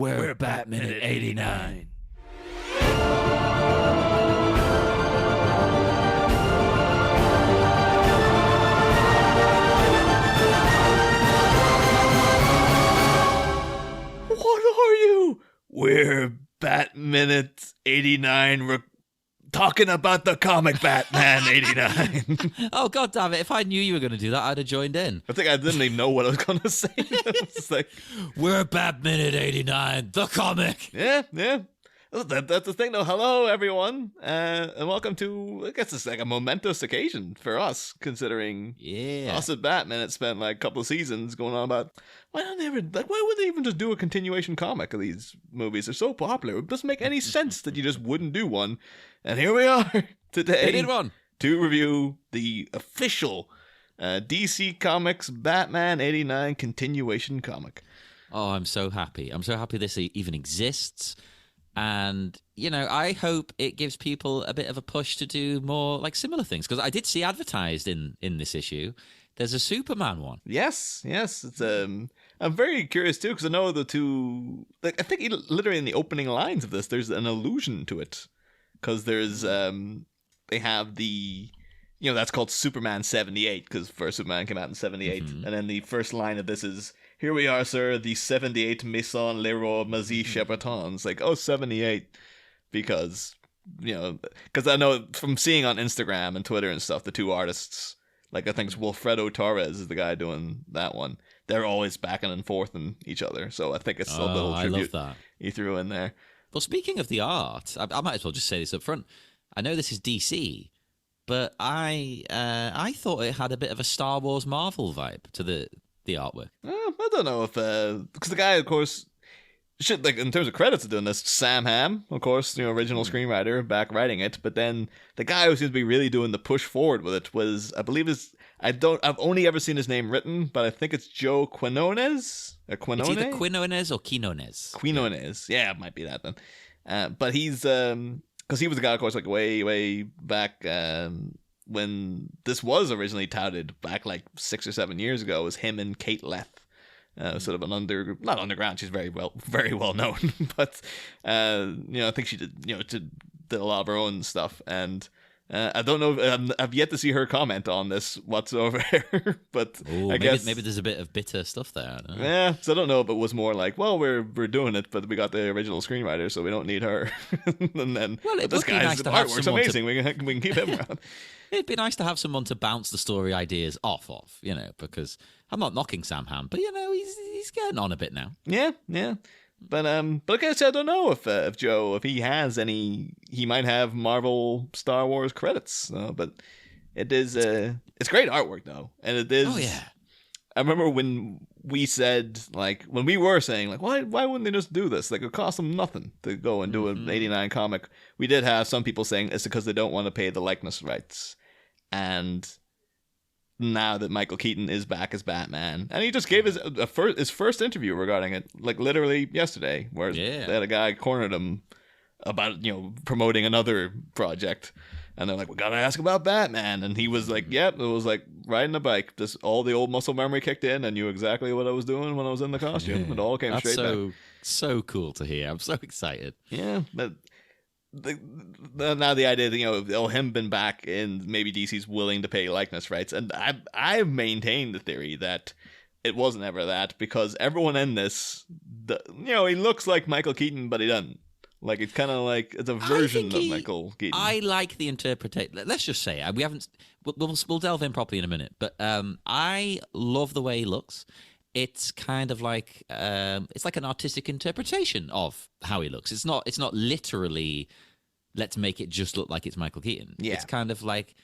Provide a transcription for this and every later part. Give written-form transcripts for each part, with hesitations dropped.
We're Batman at 89. What are you? We're Batman at 89. We're talking about the comic Batman 89. Oh, God damn it. If I knew you were going to do that, I'd have joined in. I think I didn't even know what I was going to say. It's like, We're Batman at 89, the comic. yeah. That's the thing, though. Hello, everyone, and welcome to, I guess it's like a momentous occasion for us, considering us at Batman had spent like a couple of seasons going on about, why would they even just do a continuation comic of these movies? They're so popular. It doesn't make any sense that you just wouldn't do one. And here we are today. They did one. To review the official DC Comics Batman 89 continuation comic. Oh, I'm so happy. I'm so happy this even exists. And, you know, I hope it gives people a bit of a push to do more like similar things. Because I did see advertised in this issue, there's a Superman one. Yes. It's I'm very curious too, because I know the two. Like, I think literally in the opening lines of this, there's an allusion to it, because there's they have the, you know, that's called Superman 78, because first Superman came out in 78, and then the first line of this is, "Here we are, sir, the 78 Maison Leroy Mazie Sheppertons." Like, oh, 78, because, you know, because I know from seeing on Instagram and Twitter and stuff, the two artists, like I think it's Wilfredo Torres is the guy doing that one. They're always backing and forth in each other, so I think it's a little tribute he threw in there. Well, speaking of the art, I might as well just say this up front. I know this is DC, but I thought it had a bit of a Star Wars Marvel vibe to the artwork. I don't know if because the guy, of course, like in terms of credits of doing this, Sam Hamm, of course, you know, original screenwriter, back writing it. But then the guy who seems to be really doing the push forward with it was, I believe, I've only ever seen his name written, but I think it's Joe Quinones. It's either Quinones or Quinones. Quinones, yeah, it might be that then. But he's because he was the guy, of course, like way back. When this was originally touted back like 6 or 7 years ago, it was him and Kate Leth, sort of an not underground. She's very well known, but you know, I think she did a lot of her own stuff, and I don't know. I've yet to see her comment on this whatsoever, but I guess maybe there's a bit of bitter stuff there. I don't know. Yeah, so I don't know if it was more like, well, we're doing it, but we got the original screenwriter, so we don't need her. And then, well, this guy's artwork's amazing. We can keep him around. It'd be nice to have someone to bounce the story ideas off of, you know, because I'm not knocking Sam Hamm, but, you know, he's getting on a bit now. Yeah. But I guess I don't know if Joe, if he has any, he might have Marvel Star Wars credits. But it is, it's great artwork though. And it is. Oh, yeah. I remember when we said, like, when we were saying, like, why wouldn't they just do this? Like, it cost them nothing to go and do an 89 comic. We did have some people saying it's because they don't want to pay the likeness rights. And now that Michael Keaton is back as Batman, and he just gave his first interview regarding it, like literally yesterday, where they had a guy cornered him about, you know, promoting another project, and they're like, "We gotta ask about Batman," and he was like, "Yep," it was like riding a bike. Just all the old muscle memory kicked in. I knew exactly what I was doing when I was in the costume. It all came straight back. So cool to hear. I'm so excited. Yeah, but. Now the idea that, you know, him been back and maybe DC's willing to pay likeness rights, and I've maintained the theory that it wasn't ever that, because everyone in this, you know, he looks like Michael Keaton, but he doesn't. Like, it's kind of like it's a version of Michael Keaton. I like the interpretation. Let's just say we haven't. We'll delve in properly in a minute, but I love the way he looks. It's kind of like it's like an artistic interpretation of how he looks. It's not literally let's make it just look like it's Michael Keaton. Yeah. It's kind of like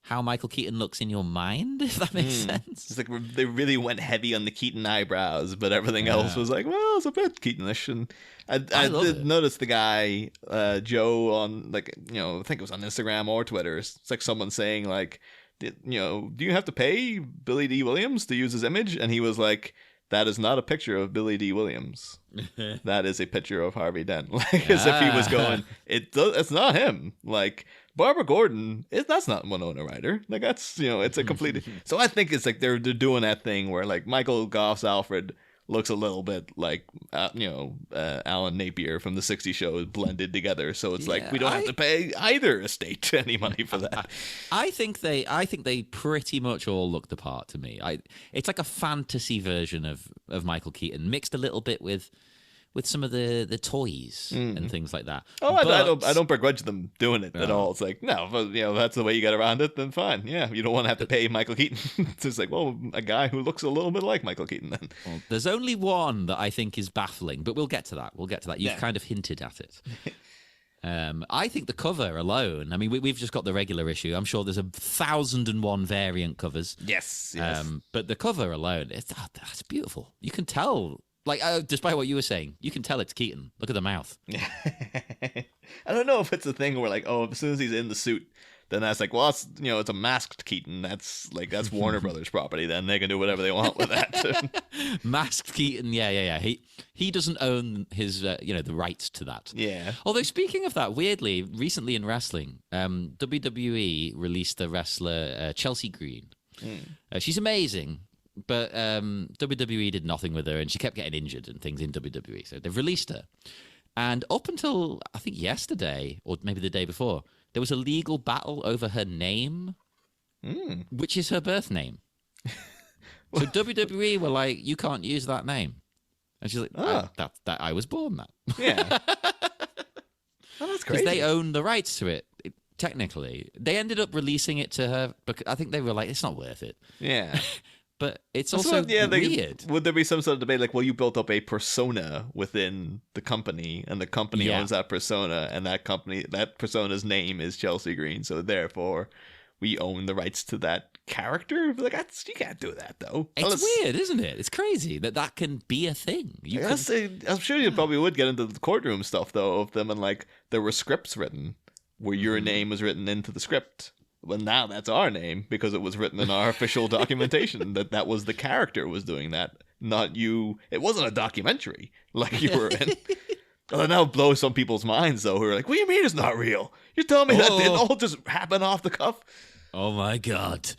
how Michael Keaton looks in your mind, if that makes sense. It's like they really went heavy on the Keaton eyebrows, but everything else was like, well, it's a bit Keatonish. And I did notice the guy, Joe, on, like, you know, I think it was on Instagram or Twitter. It's like someone saying, like, you know, do you have to pay Billy Dee Williams to use his image? And he was like, that is not a picture of Billy Dee Williams. That is a picture of Harvey Dent. Like, as if he was going, it's not him. Like, Barbara Gordon, that's not Winona Ryder. Like, that's, you know, it's a complete. So I think it's like they're doing that thing where, like, Michael Goff's Alfred looks a little bit like Alan Napier from the '60s show blended together. So it's like we don't have to pay either estate any money for that. I think they pretty much all look the part to me. It's like a fantasy version of Michael Keaton mixed a little bit with some of the toys and things like that. Oh, I don't begrudge them doing it at all. It's like, no, but, that's the way you get around it, then fine. Yeah, you don't want to have to pay Michael Keaton. It's just like, well, a guy who looks a little bit like Michael Keaton then. Well, there's only one that I think is baffling, but we'll get to that. You've kind of hinted at it. I think the cover alone, I mean, we've just got the regular issue. I'm sure there's 1,001 variant covers. Yes. But the cover alone, that's beautiful. You can tell... Like, despite what you were saying, you can tell it's Keaton. Look at the mouth. I don't know if it's a thing where, like, as soon as he's in the suit, then that's like, well, it's a masked Keaton. That's Warner Brothers property. Then they can do whatever they want with that. Masked Keaton, yeah. He doesn't own his, the rights to that. Yeah. Although speaking of that, weirdly, recently in wrestling, WWE released a wrestler, Chelsea Green. She's amazing. But WWE did nothing with her, and she kept getting injured and things in WWE. So they've released her. And up until, I think, yesterday, or maybe the day before, there was a legal battle over her name, which is her birth name. So WWE were like, you can't use that name. And she's like, I was born that. Yeah. Oh, that's crazy. Because they own the rights to it, technically. They ended up releasing it to her, because I think they were like, it's not worth it. Yeah. But it's also weird. Would there be some sort of debate like, well, you built up a persona within the company, and the company owns that persona, and that persona's name is Chelsea Green, so therefore we own the rights to that character? Like, you can't do that, though. It's weird, isn't it? It's crazy that can be a thing. I'm sure you probably would get into the courtroom stuff, though, of them, and like there were scripts written where your name was written into the script. Well, now that's our name because it was written in our official documentation that was the character was doing that, not you. It wasn't a documentary like you were in. Well, now blows some people's minds, though, who are like, what do you mean it's not real? You're telling me that didn't all just happen off the cuff? Oh, my God.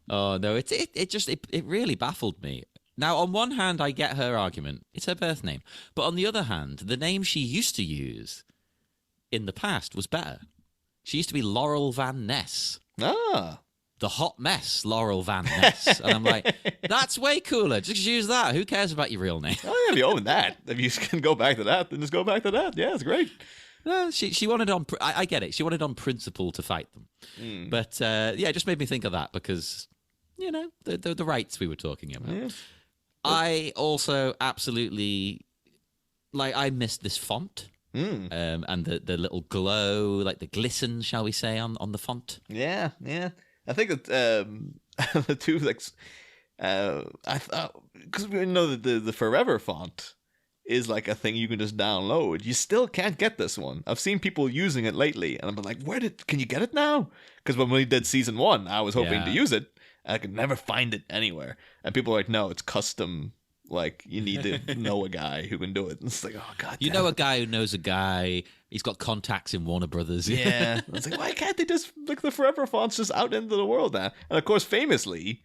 Oh, no, it really baffled me. Now, on one hand, I get her argument. It's her birth name. But on the other hand, the name she used to use in the past was better. She used to be Laurel Van Ness. Ah. The hot mess, Laurel Van Ness. And I'm like, that's way cooler. Just use that. Who cares about your real name? Oh, yeah, if you own that. If you can go back to that, then just go back to that. Yeah, it's great. She wanted on... I get it. She wanted on principle to fight them. But, it just made me think of that because, the rights we were talking about. Yeah. I also absolutely... I missed this font. And the little glow, like the glisten, shall we say, on the font. Yeah. I think that the two, I thought, because we know that the Forever font is like a thing you can just download. You still can't get this one. I've seen people using it lately, and I'm like, can you get it now? Because when we did season 1, I was hoping to use it, and I could never find it anywhere. And people are like, no, it's custom. Like, you need to know a guy who can do it. And it's like, oh, God. You know a guy who knows a guy. He's got contacts in Warner Brothers. Yeah. It's like, why can't they just, the Forever font's just out into the world now? And, of course, famously,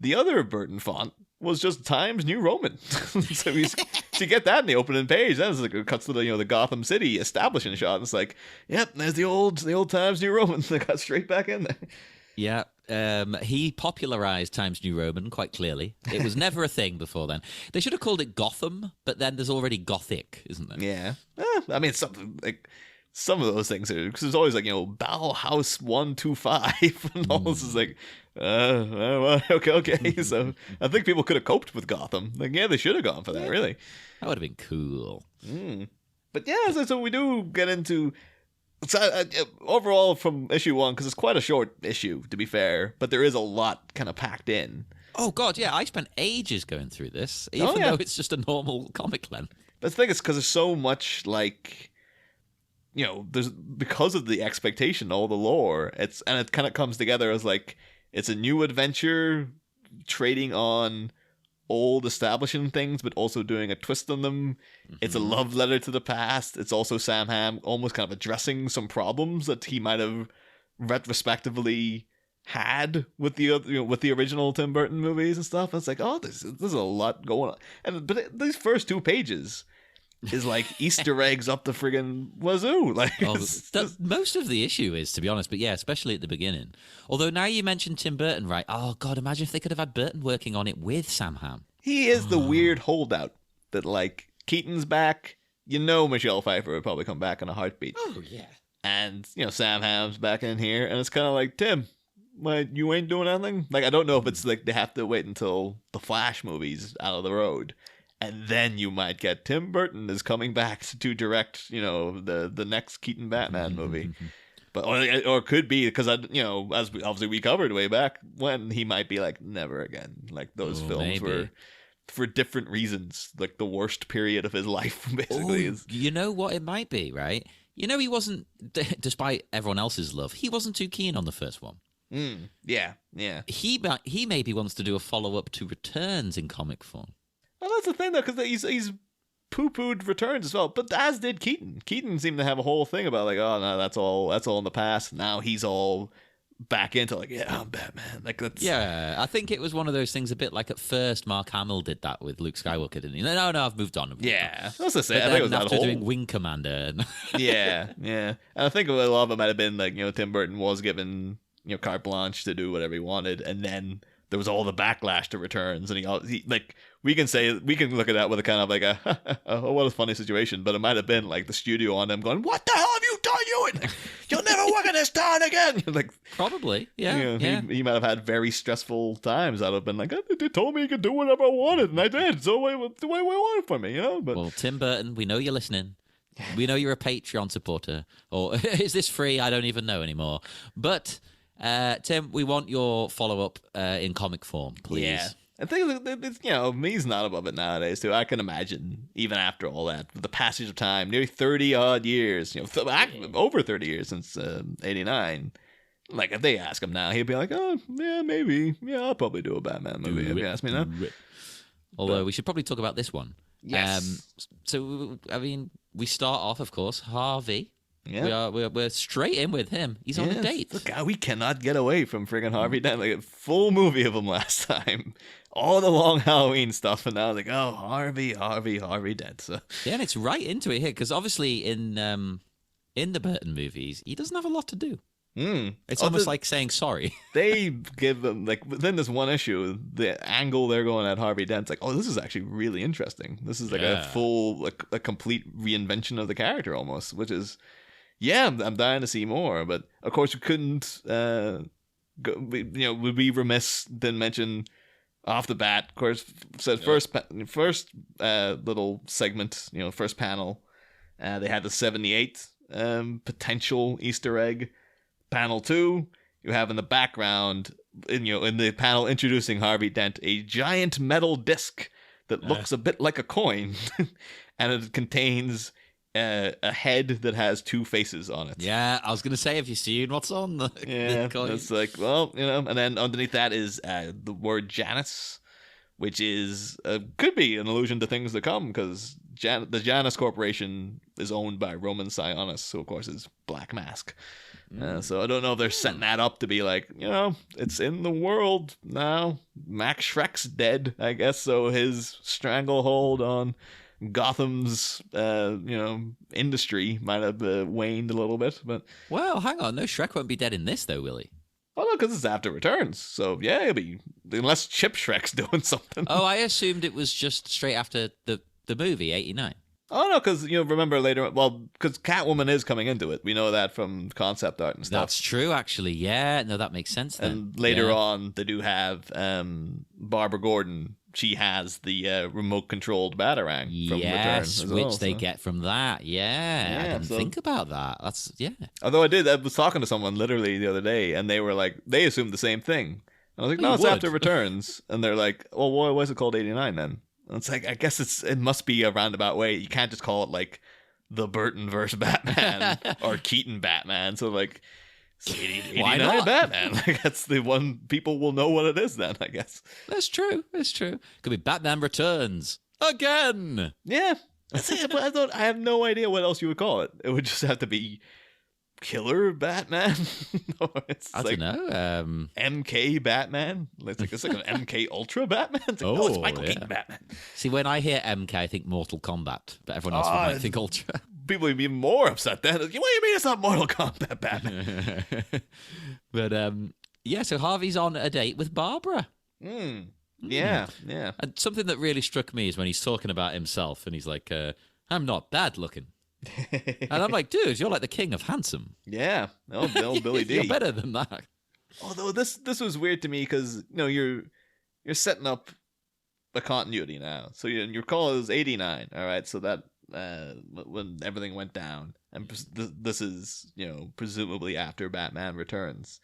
the other Burton font was just Times New Roman. So you get that in the opening page. That's like, it cuts to the Gotham City establishing shot. And it's like, yep, there's the old Times New Roman. They got straight back in there. Yeah. He popularized Times New Roman quite clearly. It was never a thing before then. They should have called it Gotham, but then there's already Gothic, isn't there? Yeah. I mean, some of those things are, because there's always Bauhaus 125 and all this is like, okay. So I think people could have coped with Gotham. They should have gone for that, really. That would have been cool. But yeah, so we do get into... So overall, from issue 1, because it's quite a short issue, to be fair, but there is a lot kind of packed in. Oh, God, yeah. I spent ages going through this, even though it's just a normal comic length. But the thing is, because there's so much, there's because of the expectation, all the lore, and it kind of comes together as, it's a new adventure trading on old establishing things, but also doing a twist on them. It's a love letter to the past. It's also Sam Hamm almost kind of addressing some problems that he might have retrospectively had with the with the original Tim Burton movies and stuff. It's like, oh, there's a lot going on, but these first 2 pages is like Easter eggs up the friggin' wazoo. Like, most of the issue is, to be honest, but yeah, especially at the beginning. Although now you mentioned Tim Burton, right? Oh God, imagine if they could have had Burton working on it with Sam Hamm. He is the weird holdout that, like, Keaton's back. Michelle Pfeiffer would probably come back in a heartbeat. Oh yeah. And Sam Hamm's back in here, and it's kind of like, Tim, what, you ain't doing anything? Like, I don't know if it's like they have to wait until the Flash movie's out of the road. And then you might get Tim Burton is coming back to direct, the next Keaton Batman movie. But or it could be because as obviously we covered way back when, he might be like, never again. Like, those films were for different reasons, like the worst period of his life, basically. You know what it might be, right? He wasn't, despite everyone else's love, he wasn't too keen on the first one. Yeah. He maybe wants to do a follow up to Returns in comic form. Well, that's the thing, though, because he's poo-pooed Returns as well, but as did Keaton. Keaton seemed to have a whole thing about, like, oh, no, that's all in the past. Now he's all back into, like, yeah, I'm Batman. Like, that's... Yeah, I think it was one of those things a bit like at first Mark Hamill did that with Luke Skywalker, didn't he? No, I've moved on. That's what I think it was after doing Wing Commander. Yeah. And I think a lot of it might have been, like, Tim Burton was given, carte blanche to do whatever he wanted, and then there was all the backlash to Returns, and he like, we can look at that with a kind of like oh, what a funny situation, but it might have been like the studio on them going, what the hell have you done? You'll never work in this town again. Like, probably, yeah. He might have had very stressful times. I'd have been like, they told me you could do whatever I wanted, and I did. So what do I want from me? But well, Tim Burton, we know you're listening. We know you're a Patreon supporter, or is this free? I don't even know anymore. But Tim, we want your follow-up in comic form, please. Yeah. I think it's, me's not above it nowadays, too. I can imagine, even after all that, the passage of time, nearly 30-odd years, over 30 years since 89. Like, if they ask him now, he'd be like, oh, yeah, maybe. Yeah, I'll probably do a Batman movie if you ask me now. Although, we should probably talk about this one. Yes. So, I mean, we start off, of course, Harvey. Yeah, we're straight in with him. He's on a date. Look, we cannot get away from friggin' Harvey Dent. Like, a full movie of him last time. All the long Halloween stuff, and now like, oh, Harvey Dent. So yeah, and it's right into it here because obviously in the Burton movies, he doesn't have a lot to do. It's almost like saying sorry. They give him, like, within this one issue, the angle they're going at Harvey Dent's like, oh, this is actually really interesting. This is like a full, like, a complete reinvention of the character almost, which is. Yeah, I'm dying to see more, but of course we couldn't. Would be remiss didn't mention off the bat. Of course, said first little segment. First panel. They had the 78 potential Easter egg. Panel 2, you have in the background, in the panel introducing Harvey Dent, a giant metal disc that looks a bit like a coin, and it contains. A head that has 2 faces on it. Yeah, I was going to say, have you seen what's on the coin? It's like, well, and then underneath that is the word Janus, which is could be an allusion to things to come, because the Janus Corporation is owned by Roman Sionis, who of course is Black Mask. So I don't know if they're setting that up to be like, it's in the world now. Max Shrek's dead, I guess, so his stranglehold on Gotham's, industry might have waned a little bit, but... Well, hang on. No, Shrek won't be dead in this, though, will he? Oh, no, because it's after Returns. So, yeah, it'll be... Unless Chip Shrek's doing something. Oh, I assumed it was just straight after the movie, 89. Oh, no, because, remember later... Well, because Catwoman is coming into it. We know that from concept art and stuff. That's true, actually. Yeah, no, that makes sense then. And later on, they do have Barbara Gordon... She has the remote-controlled Batarang from Returns, which they get from that. Yeah, I didn't think about that. That's Although I was talking to someone literally the other day, and they were like, they assumed the same thing. And I was like, no, it's after Returns, and they're like, well, why is it called 89 then? And it's like, I guess it must be a roundabout way. You can't just call it like the Burtonverse Batman or Keaton Batman. So like. 89 Batman. Like, that's the one people will know what it is then, I guess. That's true. Could be Batman Returns again. Yeah. But I have no idea what else you would call it. It would just have to be Killer Batman? Or it's I don't know. MK Batman? It's like an MK Ultra Batman? It's like, no, it's Michael Keaton Batman. See, when I hear MK, I think Mortal Kombat, but everyone else might think Ultra. People would be more upset then. What do you mean it's not Mortal Kombat Batman? But yeah, so Harvey's on a date with Barbara. Yeah. And something that really struck me is when he's talking about himself and he's like, I'm not bad looking. And I'm like, dude, you're like the king of handsome. Yeah. Oh, Billy Dee. You're better than that. Although this was weird to me because you're setting up a continuity now. So your call is 89, all right? So that when everything went down, and this is presumably after Batman Returns.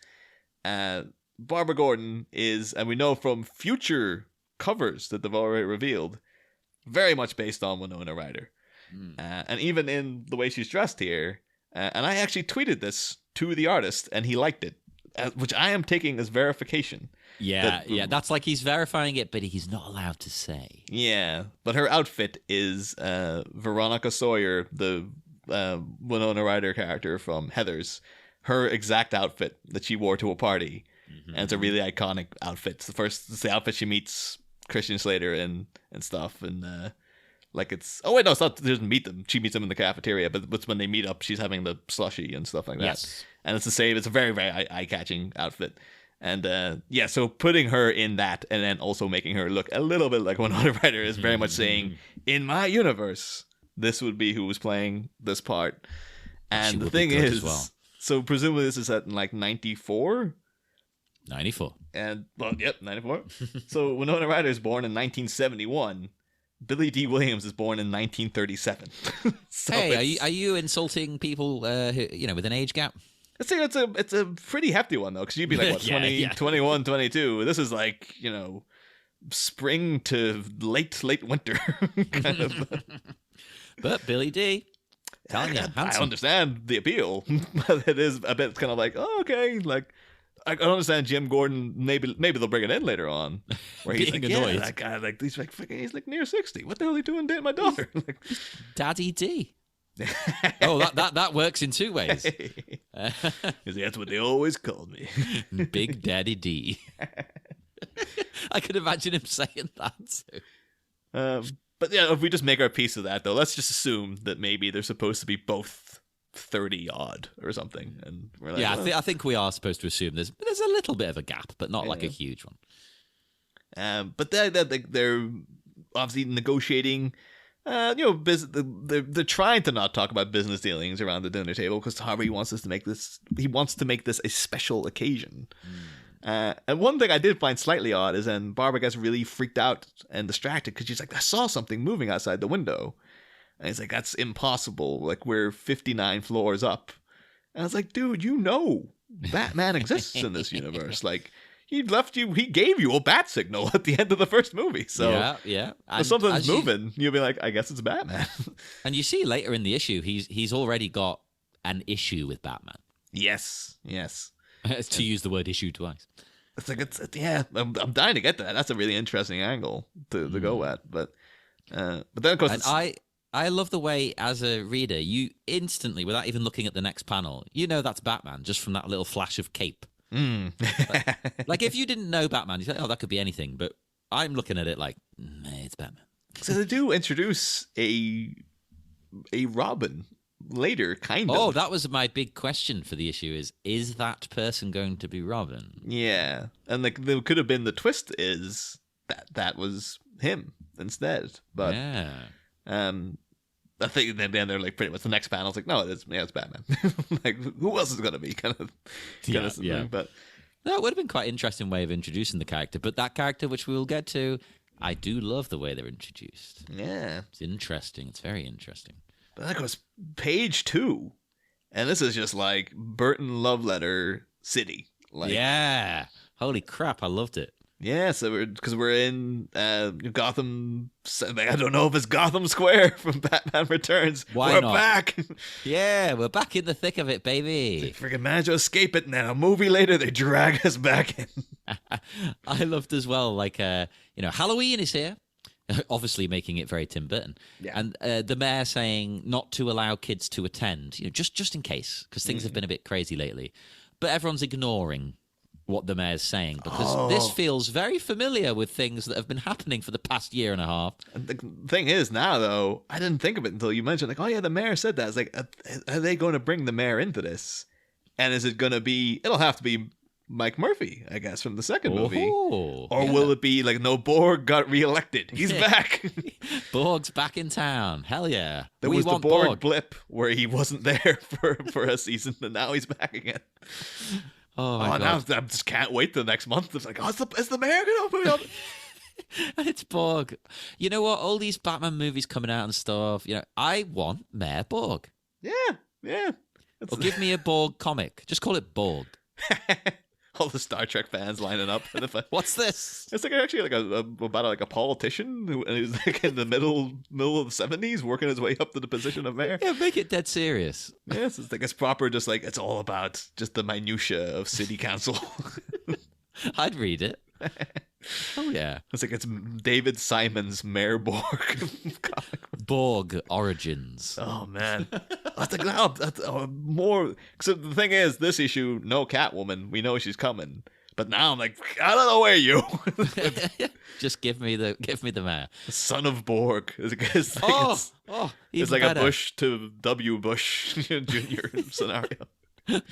Barbara Gordon is, and we know from future covers that they've already revealed, very much based on Winona Ryder. And even in the way she's dressed here, and I actually tweeted this to the artist, and he liked it, which I am taking as verification. Yeah, that's like he's verifying it, but he's not allowed to say. Yeah, but her outfit is Veronica Sawyer, the Winona Ryder character from Heathers, her exact outfit that she wore to a party. And it's a really iconic outfit. It's the outfit she meets Christian Slater and stuff, and it's it's not. She doesn't meet them. She meets them in the cafeteria, but it's when they meet up, she's having the slushie and stuff like that. Yes, and it's the same. It's a very very eye catching outfit, and so putting her in that, and then also making her look a little bit like Winona Ryder is very much saying, in my universe, this would be who was playing this part. And the thing is, so presumably this is set in like 94. 94. And, 94. So Winona Ryder is born in 1971. Billy Dee Williams is born in 1937. So hey, are you insulting people who, with an age gap? I'd say it's a pretty hefty one, though, because you'd be like, what, 21, 22. This is like, spring to late winter kind of. But Billy Dee, telling you, I understand the appeal, but it is a bit kind of like, oh, okay, like, I don't understand Jim Gordon. Maybe they'll bring it in later on, where he's being like, annoyed. Yeah, that guy, he's like near 60. What the hell are you doing dating my daughter? Daddy D. Oh, that works in two ways. That's what they always called me, Big Daddy D. I could imagine him saying that too. But yeah, if we just make our piece of that, though, let's just assume that maybe they're supposed to be both 30 odd or something, and we're like, I think we are supposed to assume there's a little bit of a gap, but not like a huge one. But they're obviously negotiating. They're trying to not talk about business dealings around the dinner table because Harvey wants to make this a special occasion. And one thing I did find slightly odd is then Barbara gets really freaked out and distracted because she's like, I saw something moving outside the window. And he's like, that's impossible. Like, we're 59 floors up. And I was like, dude, Batman exists in this universe. Like, he gave you a bat signal at the end of the first movie. So yeah. If something's moving, you'll be like, I guess it's Batman. And you see later in the issue, he's already got an issue with Batman. Yes. To use the word issue twice. It's like, I'm dying to get that. That's a really interesting angle to go at. But then, of course, I love the way, as a reader, you instantly, without even looking at the next panel, that's Batman just from that little flash of cape. Like if you didn't know Batman, you say, oh, that could be anything. But I'm looking at it like, it's Batman. So they do introduce a Robin later, kind of. Oh, that was my big question for the issue is that person going to be Robin? Yeah. And there could have been the twist is that was him instead. But yeah. I think then they're like pretty much the next panel's like, no, it's Batman. Like, who else is going to be kind of something. But that would have been quite an interesting way of introducing the character. But that character, which we will get to, I do love the way they're introduced. Yeah. It's interesting. It's very interesting. But that goes page 2. And this is just like Burton love letter city. Like, yeah. Holy crap. I loved it. Yeah, so we're in Gotham. I don't know if it's Gotham Square from Batman Returns. We're not? Back. Yeah, we're back in the thick of it, baby. They freaking managed to escape it, and then a movie later they drag us back in. I loved as well, like Halloween is here. obviously making it very Tim Burton. Yeah. And the mayor saying not to allow kids to attend, just in case, because things have been a bit crazy lately. But everyone's ignoring what the mayor's saying because this feels very familiar with things that have been happening for the past year and a half. And the thing is now, though, I didn't think of it until you mentioned, like, oh yeah, the mayor said that. It's like, are they going to bring the mayor into this? And is it going to be? It'll have to be Mike Murphy, I guess, from the second movie. Or will it be like, no, Borg got reelected. He's back. Borg's back in town. Hell yeah. There was the Borg blip where he wasn't there for a season, and now he's back again. Oh, my God. Now I just can't wait the next month. It's like, is the mayor going to open up? It's Borg. You know what? All these Batman movies coming out and stuff, I want Mayor Borg. Yeah. Or give me a Borg comic. Just call it Borg. All the Star Trek fans lining up. What's this? It's like actually about a politician who is like in the middle of the 70s, working his way up to the position of mayor. Yeah, make it dead serious. Yes, it's like it's proper. Just like it's all about just the minutia of city council. I'd read it. Oh yeah, it's David Simon's Mayor Borg. Borg Origins. Oh man, that's more. So the thing is, this issue, no Catwoman. We know she's coming, but now I'm like, I don't know where you. Just give me the mayor. The son of Borg. It's like better. A Bush to W. Bush Jr. scenario.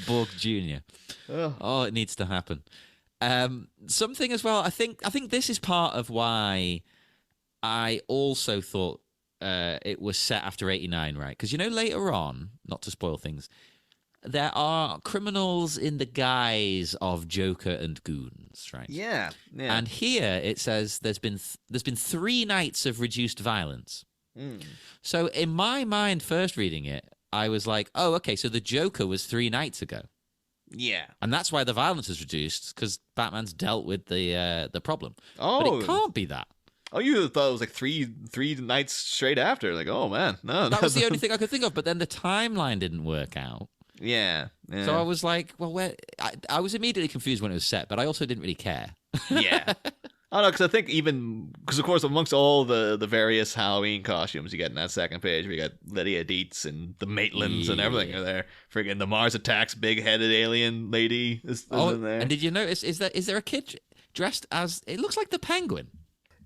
Borg Jr. Oh, it needs to happen. Something as well. I think this is part of why I also thought it was set after 89, right? Because later on, not to spoil things, there are criminals in the guise of Joker and goons, right? Yeah. And here it says there's been 3 nights of reduced violence. So in my mind, first reading it, I was like, oh, okay, so the Joker was 3 nights ago. Yeah, and that's why the violence is reduced because Batman's dealt with the problem. Oh, but it can't be that. Oh, you thought it was like three nights straight after? Like, oh man, no, that was the only thing I could think of. But then the timeline didn't work out. Yeah. So I was like, well, where? I was immediately confused when it was set, but I also didn't really care. Yeah. Oh no, because I think because of course amongst all the various Halloween costumes you get in that second page, we got Lydia Dietz and the Maitlands and everything are there. Friggin' the Mars Attacks big-headed alien lady is in there. And did you notice? Is there a kid dressed as? It looks like the Penguin.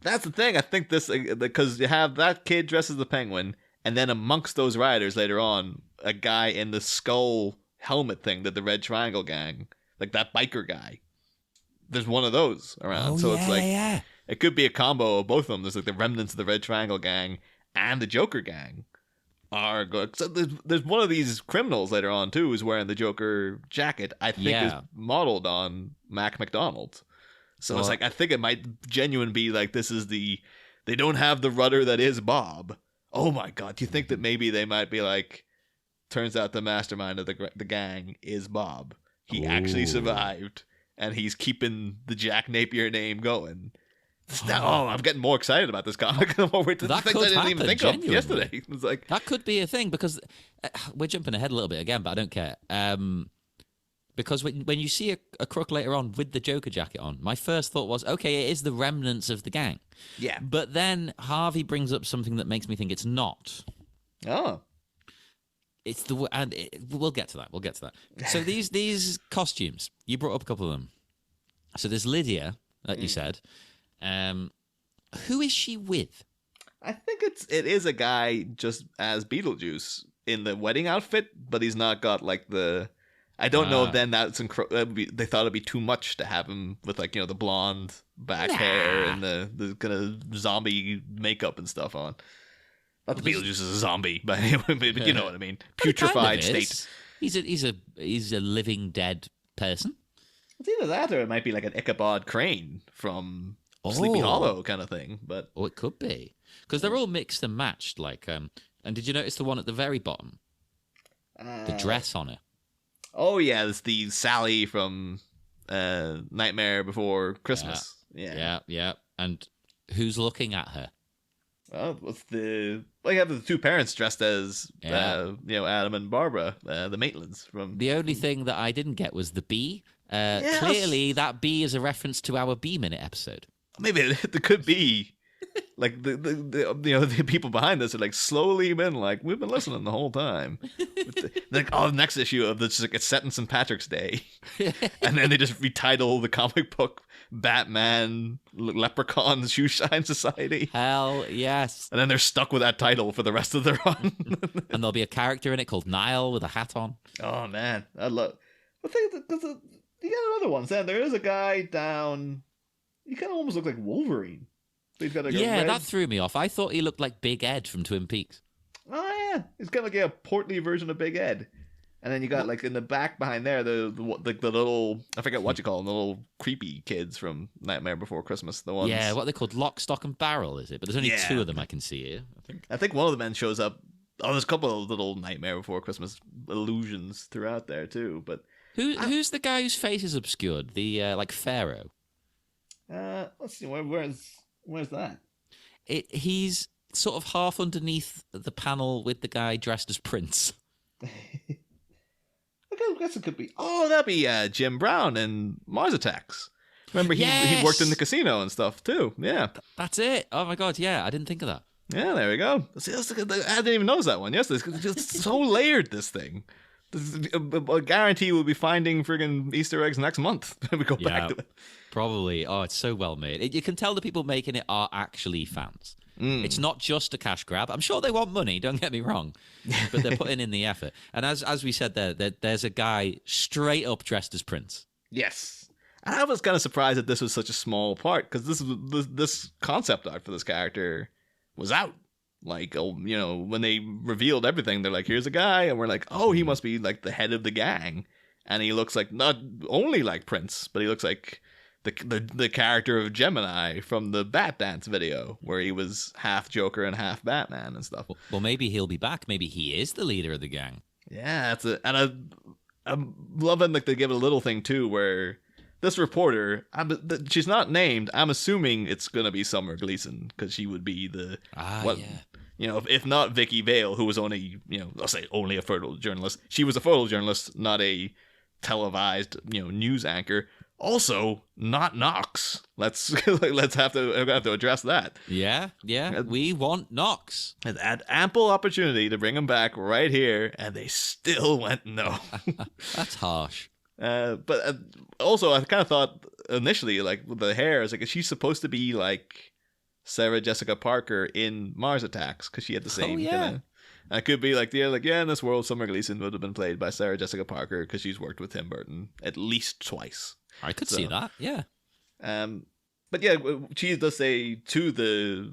That's the thing. I think this because you have that kid dressed as the Penguin, and then amongst those riders later on, a guy in the skull helmet thing that the Red Triangle gang, like that biker guy. There's one of those around. It's like it could be a combo of both of them. There's like the remnants of the Red Triangle gang and the Joker gang are good. So there's one of these criminals later on too who's wearing the Joker jacket. I think is modeled on Mac McDonald. So it's like I think it might genuinely be like this is they don't have the rudder that is Bob. Oh my God! Do you think that maybe they might be like? Turns out the mastermind of the gang is Bob. He actually survived. And he's keeping the Jack Napier name going. I'm getting more excited about this comic. That could I didn't even think genuinely. of yesterday. It's like that could be a thing because we're jumping ahead a little bit again, but I don't care. Because when you see a crook later on with the Joker jacket on, my first thought was, okay, it is the remnants of the gang. Yeah. But then Harvey brings up something that makes me think it's not. Oh. It's we'll get to that. So these costumes, you brought up a couple of them. So there's Lydia, like you said. Who is she with? I think it is a guy just as Beetlejuice in the wedding outfit, but he's not got like the. I don't know if then they thought it'd be too much to have him with like the blonde back hair and the kind of zombie makeup and stuff on. Not the Beetlejuice is a zombie, but you know what I mean. Putrefied state. He's a living dead person. It's either that or it might be like an Ichabod Crane from Sleepy Hollow kind of thing. But it could be because they're all mixed and matched. Like, and did you notice the one at the very bottom? The dress on her. Oh yeah, it's the Sally from Nightmare Before Christmas. Yeah. And who's looking at her? Well, you have the two parents dressed as Adam and Barbara, the Maitlands from. The only thing that I didn't get was the bee. Clearly, that bee is a reference to our Bee Minute episode. Maybe there could be like the people behind this are like slowly been like, we've been listening the whole time. Like, oh, the next issue of this, like, it's set in St. Patrick's Day, and then they just retitle the comic book Batman Leprechaun Shoe Shine Society. Hell yes. And then they're stuck with that title for the rest of their run. And there'll be a character in it called Niall with a hat on. Oh man, I love. I think because you got other ones. Then there is a guy down. He kind of almost looks like Wolverine. He's got like a red... that threw me off. I thought he looked like Big Ed from Twin Peaks. Oh yeah, he's kind of like a portly version of Big Ed. And then you got like in the back behind there the little, I forget what you call them, the little creepy kids from Nightmare Before Christmas. The ones, what they called Lock, Stock, and Barrel, is it? But there's only two of them I can see here. I think one of the men shows up. Oh, there's a couple of little Nightmare Before Christmas illusions throughout there too. But who's the guy whose face is obscured? The like Pharaoh. Let's see. Where's that? He's sort of half underneath the panel with the guy dressed as Prince. I guess it could be. Oh, that'd be Jim Brown in Mars Attacks. Remember, he worked in the casino and stuff too. Yeah, that's it. Oh my god, yeah, I didn't think of that. Yeah, there we go. See, I didn't even notice that one. Yes, it's just so layered. This thing. I guarantee we'll be finding friggin' Easter eggs next month when we go back to it. Probably. Oh, it's so well made. You can tell the people making it are actually fans. It's not just a cash grab. I'm sure they want money, don't get me wrong, but they're putting in the effort. And as we said there's a guy straight up dressed as Prince. Yes. And I was kind of surprised that this was such a small part, because this concept art for this character was out. Like, when they revealed everything, they're like, here's a guy, and we're like, oh, he must be like the head of the gang. And he looks like not only like Prince, but he looks like the character of Gemini from the Bat Dance video, where he was half Joker and half Batman and stuff. Well, maybe he'll be back. Maybe he is the leader of the gang. Yeah, I'm loving like they give it a little thing too, where this reporter, she's not named. I'm assuming it's gonna be Summer Gleason, because she would be the if not Vicky Vale, who was only I'll say only a photojournalist. She was a photojournalist, not a televised news anchor. Also, not Knox. Let's have to address that. Yeah, we want Knox. And had ample opportunity to bring him back right here, and they still went no. That's harsh. But also, I kind of thought initially, like with the hair, is like, is she supposed to be like Sarah Jessica Parker in Mars Attacks? Because she had the same. Oh yeah. I could be like, in this world, Summer Gleason would have been played by Sarah Jessica Parker, because she's worked with Tim Burton at least twice. I could see that, yeah. But yeah, she does say to the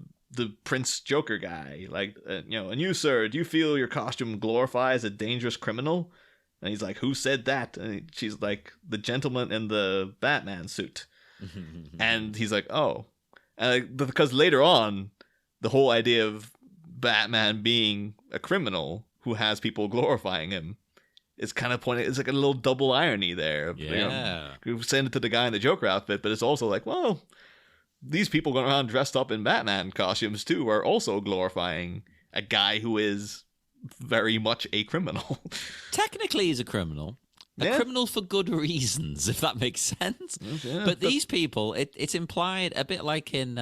Prince Joker guy, like, and you, sir, do you feel your costume glorifies a dangerous criminal? And he's like, who said that? And she's like, the gentleman in the Batman suit. And he's like, oh. Because later on, the whole idea of Batman being a criminal who has people glorifying him, it's kind of pointing. It's like a little double irony there. Yeah, we send it to the guy in the Joker outfit, but it's also like, well, these people going around dressed up in Batman costumes too are also glorifying a guy who is very much a criminal. Technically, he's a criminal. A criminal for good reasons, if that makes sense. Yeah, but these people, it's implied a bit like in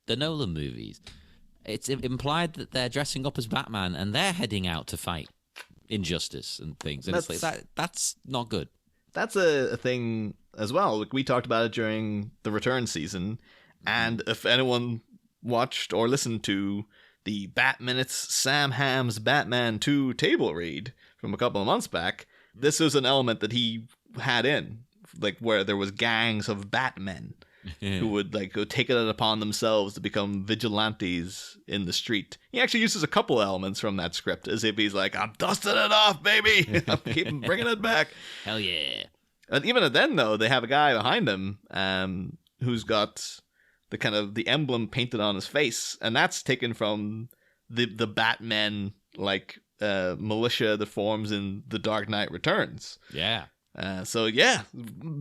the Nolan movies. It's implied that they're dressing up as Batman and they're heading out to fight injustice and things, and it's like that's not good. That's a thing as well. Like, we talked about it during the return season, and if anyone watched or listened to the Bat Minutes Sam Hamm's Batman 2 table read from a couple of months back, this was an element that he had in, like, where there was gangs of Batmen who would like go take it upon themselves to become vigilantes in the street. He actually uses a couple elements from that script, as if he's like, I'm dusting it off, baby. I'm keeping bringing it back. Hell yeah. And even then, though, they have a guy behind him who's got the emblem painted on his face, and that's taken from the Batmen militia that forms in The Dark Knight Returns. Yeah. So yeah,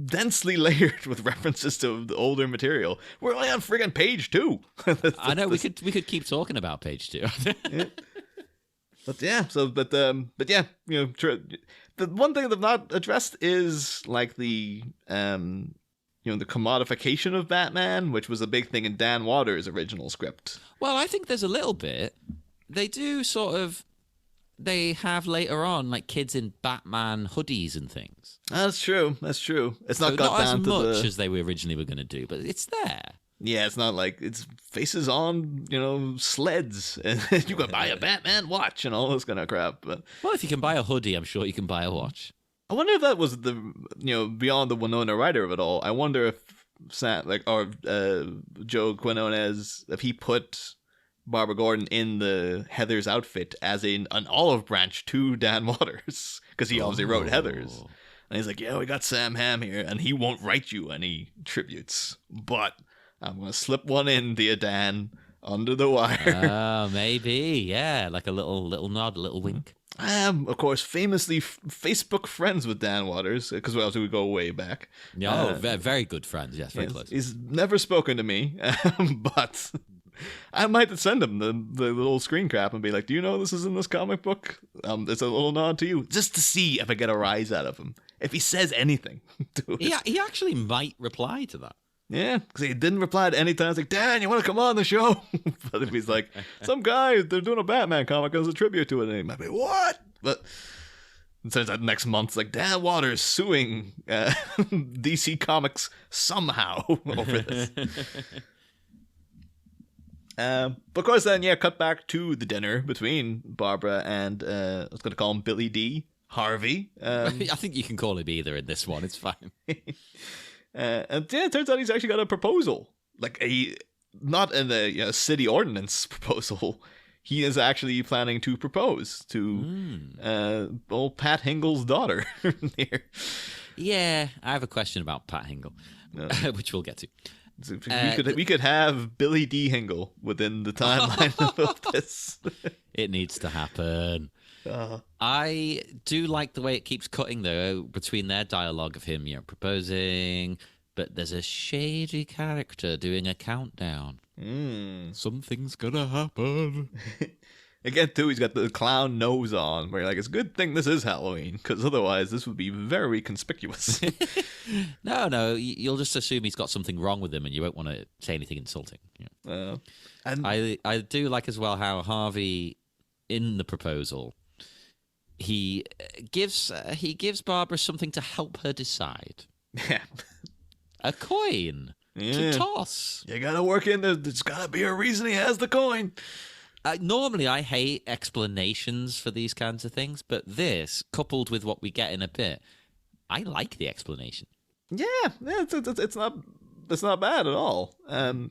densely layered with references to the older material. We're only on friggin' page 2. I know we could keep talking about page 2. Yeah. But yeah, the one thing they've not addressed is like the the commodification of Batman, which was a big thing in Dan Waters' original script. Well, I think there's a little bit. They do sort of. They have later on like kids in Batman hoodies and things. That's true. It's not So got not down as to much the... as they were originally were going to do, but it's there. Yeah, it's not like it's faces on, sleds, and you can buy a Batman watch and all this kind of crap. But Well, if you can buy a hoodie, I'm sure you can buy a watch. I wonder if that was the, beyond the Winona Ryder of it all. I wonder if Joe Quinones, if he put Barbara Gordon in the Heather's outfit as an olive branch to Dan Waters, because he obviously wrote Heather's. And he's like, yeah, we got Sam Hamm here, and he won't write you any tributes, but I'm going to slip one in, dear Dan, under the wire. Oh, maybe. Yeah, like a little nod, a little wink. I am, of course, famously Facebook friends with Dan Waters, because we go way back. Yeah, very, very good friends. Yes, very close. He's never spoken to me, but I might send him the little screen cap and be like, do you know this is in this comic book? It's a little nod to you, just to see if I get a rise out of him. If he says anything to it. Yeah, he actually might reply to that. Yeah, because he didn't reply to any time. I was like, Dan, you want to come on the show? But if he's like, some guy, they're doing a Batman comic as a tribute to it, and he might be, what? But it turns out next month, it's like, Dan Waters suing DC Comics somehow over this. But of course, then, cut back to the dinner between Barbara and, I was going to call him Billy Dee, Harvey. I think you can call him either in this one. It's fine. And it turns out he's actually got a proposal, like not in the city ordinance proposal. He is actually planning to propose to old Pat Hingle's daughter. Here. Yeah, I have a question about Pat Hingle, which we'll get to. So we could have Billy Dee Hingle within the timeline of this. It needs to happen. I do like the way it keeps cutting, though, between their dialogue of him, proposing, but there's a shady character doing a countdown. Something's gonna happen. Again, too, he's got the clown nose on, where you're like, it's a good thing this is Halloween, because otherwise this would be very conspicuous. No, you'll just assume he's got something wrong with him, and you won't want to say anything insulting. And I do like as well how Harvey, in the proposal, he gives Barbara something to help her decide. Yeah. A coin to toss. You gotta work in there. There's gotta be a reason he has the coin. Normally, I hate explanations for these kinds of things, but this, coupled with what we get in a bit, I like the explanation. Yeah, it's not bad at all.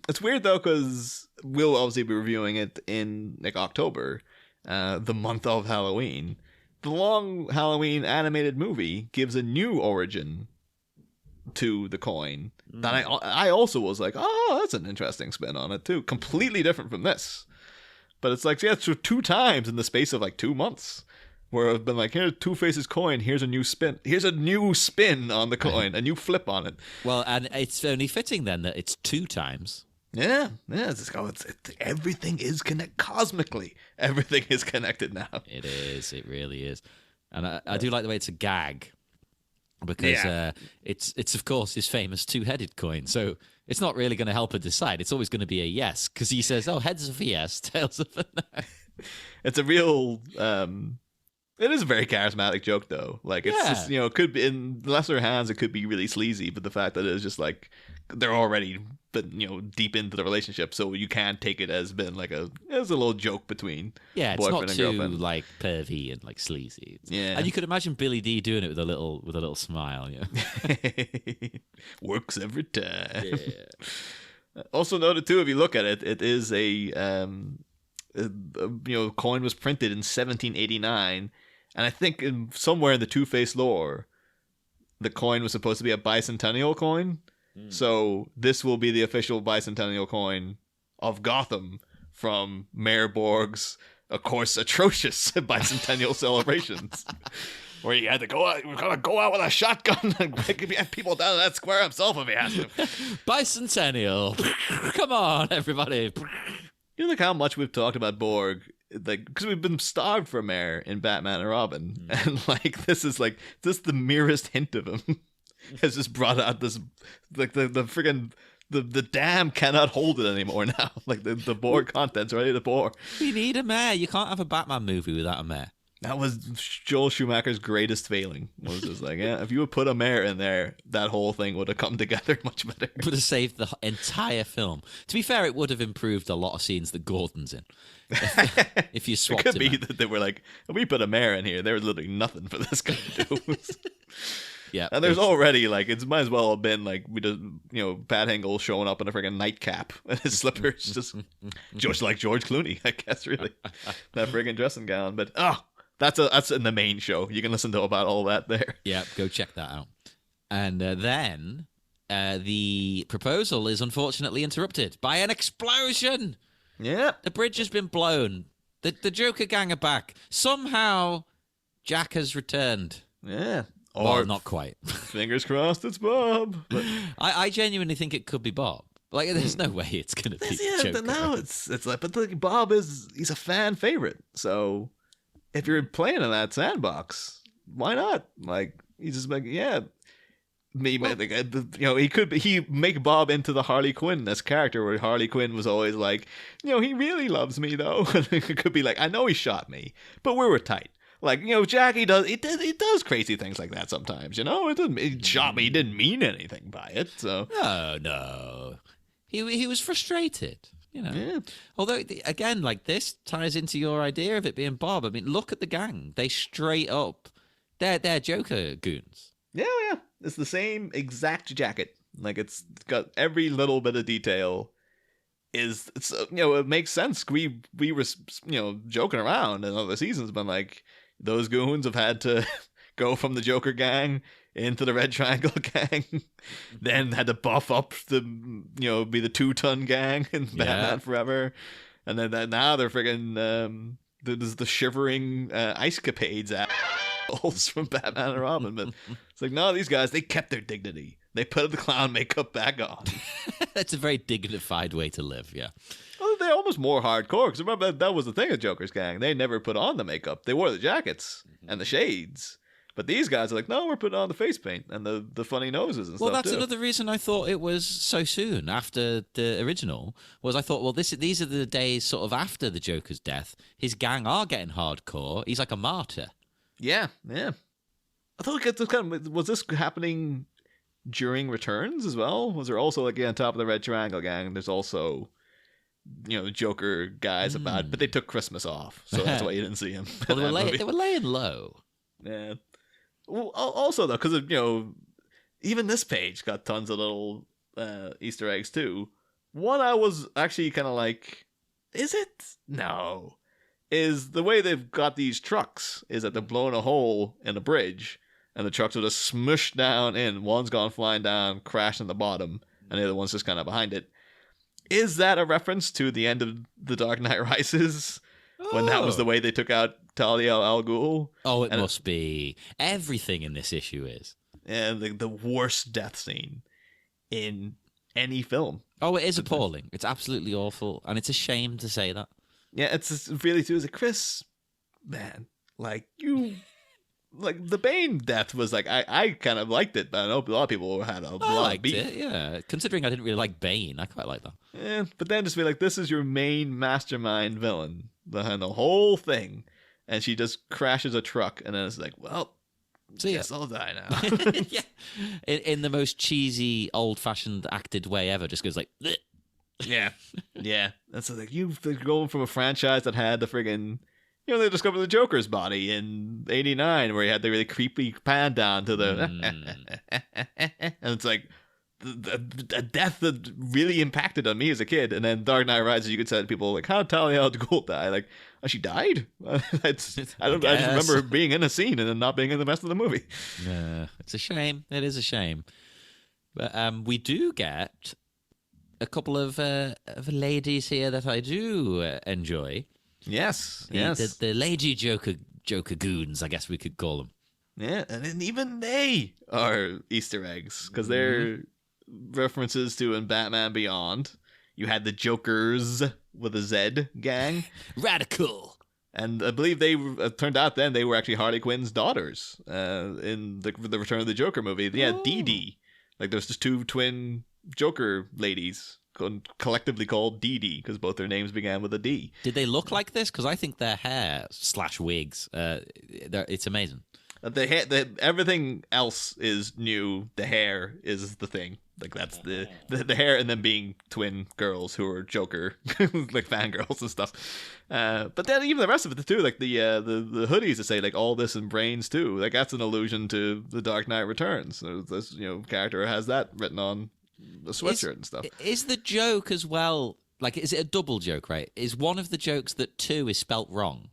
It's weird though, because we'll obviously be reviewing it in October, the month of Halloween. The long Halloween animated movie gives a new origin to the coin that I also was like, oh, that's an interesting spin on it too. Completely different from this. But it's like, it's 2 times in the space of 2 months where I've been like, here's Two-Face's coin, here's a new spin. Here's a new spin on the coin, a new flip on it. Well, and it's only fitting then that it's 2 times. Yeah, everything is connected cosmically. Everything is connected now. It is. It really is. And I do like the way it's a gag, because it's of course his famous 2-headed coin. So it's not really going to help her decide. It's always going to be a yes, because he says, "Oh, heads of a yes, tails of a no." It's a real. It is a very charismatic joke, though. Like, it's just, it could be in lesser hands, it could be really sleazy, but the fact that it's just like they're already, deep into the relationship, so you can't take it as being like as a little joke between it's boyfriend not and too girlfriend. pervy and sleazy. Yeah, and you could imagine Billy Dee doing it with a little smile. Yeah, works every time. Yeah. Also noted too, if you look at it, it is a coin was printed in 1789. And I think somewhere in the Two-Face lore, the coin was supposed to be a bicentennial coin. So this will be the official bicentennial coin of Gotham from Mayor Borg's, of course, atrocious bicentennial celebrations. Where he had to go out, we're going to go out with a shotgun and get people down to that square himself if he has to. Bicentennial. Come on, everybody. Look how much we've talked about Borg, because we've been starved for Mayor in Batman and Robin, and this is the merest hint of him. has just brought out this, like the friggin' the dam cannot hold it anymore now. Like the board content's ready to pour. We need a mayor. You can't have a Batman movie without a mayor. That was Joel Schumacher's greatest failing. Was just like, yeah, if you would put a mayor in there, that whole thing would have come together much better. Would have saved the entire film. To be fair, it would have improved a lot of scenes that Gordon's in. If you swapped it could him be out. that they were like, if we put a mayor in here, there was literally nothing for this guy to do. Yeah, and there's already like it might as well have been like we just Pat Hingle showing up in a friggin' nightcap and his slippers, just like George Clooney, I guess, really, that friggin' dressing gown. But that's in the main show. You can listen to about all that there. Yeah, go check that out. And then the proposal is unfortunately interrupted by an explosion. Yeah, the bridge has been blown. The Joker gang are back. Somehow, Jack has returned. Yeah. Well, not quite. Fingers crossed it's Bob. But I genuinely think it could be Bob. Like, there's no way it's going to be Joker. Now it's like, but like, Bob he's a fan favorite. So if you're playing in that sandbox, why not? Like, he's just like, yeah. He make Bob into the Harley Quinn as character, where Harley Quinn was always like, he really loves me though. It could be like, I know he shot me, but we were tight. Like, Jackie he does crazy things like that sometimes, He shot me, he didn't mean anything by it, so. No. He was frustrated, Yeah. Although, again, like, this ties into your idea of it being Bob. I mean, look at the gang. They straight up, they're Joker goons. Yeah. It's the same exact jacket. Like, it's got every little bit of detail. It makes sense. We were, joking around in other seasons, but like, those goons have had to go from the Joker gang into the Red Triangle gang, then had to buff up to, be the 2-ton gang in Batman Forever, and then now they're friggin' there's the shivering ice capades assholes from Batman and Robin. But it's like, no, these guys, they kept their dignity. They put the clown makeup back on. That's a very dignified way to live, yeah. Well, they're almost more hardcore, because remember, that was the thing of Joker's gang. They never put on the makeup. They wore the jackets and the shades. But these guys are like, no, we're putting on the face paint and the funny noses and stuff. Well, that's too. another reason I thought it was so soon after the original, was I thought, well, these are the days sort of after the Joker's death. His gang are getting hardcore. He's like a martyr. Yeah. I thought was this happening during Returns as well? Was there also, like, on top of the Red Triangle gang, there's also, Joker guys about, but they took Christmas off, so that's why you didn't see him. Well, they were laying low. Yeah. Well, also though, because even this page got tons of little Easter eggs too. One I was actually kind of like, is it? No. Is the way they've got these trucks is that they're blowing a hole in a bridge, and the trucks are just smushed down in. One's gone flying down, crashed in the bottom, and the other one's just kind of behind it. Is that a reference to the end of The Dark Knight Rises? When that was the way they took out Talia al Ghul? Oh, it must be. Everything in this issue is. And the worst death scene in any film. Oh, it is appalling. It's absolutely awful, and it's a shame to say that. Yeah, it's really too. Is it Chris? Man, like the Bane death was like I kind of liked it, but I know a lot of people had a lot of beef. It, yeah. Considering I didn't really like Bane, I quite like that. Yeah, but then just be like, this is your main mastermind villain behind the whole thing, and she just crashes a truck, and then it's like, well, see, guess I'll die now. Yeah, in the most cheesy, old-fashioned acted way ever, just goes like. Bleh. Yeah. That's like you're going from a franchise that had the friggin', they discovered the Joker's body in '89, where he had the really creepy pan down to the, and it's like a death that really impacted on me as a kid. And then Dark Knight Rises, you could say to people like, how did Talia al Ghul die? Like, oh, she died. I just remember her being in a scene and then not being in the rest of the movie. Yeah, it's a shame. It is a shame. But we do get a couple of ladies here that I do enjoy. Yes. The lady Joker goons, I guess we could call them. Yeah, and then even they are Easter eggs, because they're references to in Batman Beyond. You had the Jokers with a Z gang. Radical. And I believe they turned out then they were actually Harley Quinn's daughters in the Return of the Joker movie. Yeah, Dee Dee. Like there's just two twin Joker ladies collectively called Dee Dee because both their names began with a D. Did they look like this? Because I think their hair / wigs, it's amazing. Everything else is new. The hair is the thing. Like that's the hair, and then being twin girls who are Joker, like fangirls and stuff. But then even the rest of it too, like the hoodies that say like all this and brains too. Like that's an allusion to the Dark Knight Returns. So this character has that written on a sweatshirt and stuff. Is the joke as well? Like, is it a double joke? Right? Is one of the jokes that 2 is spelt wrong?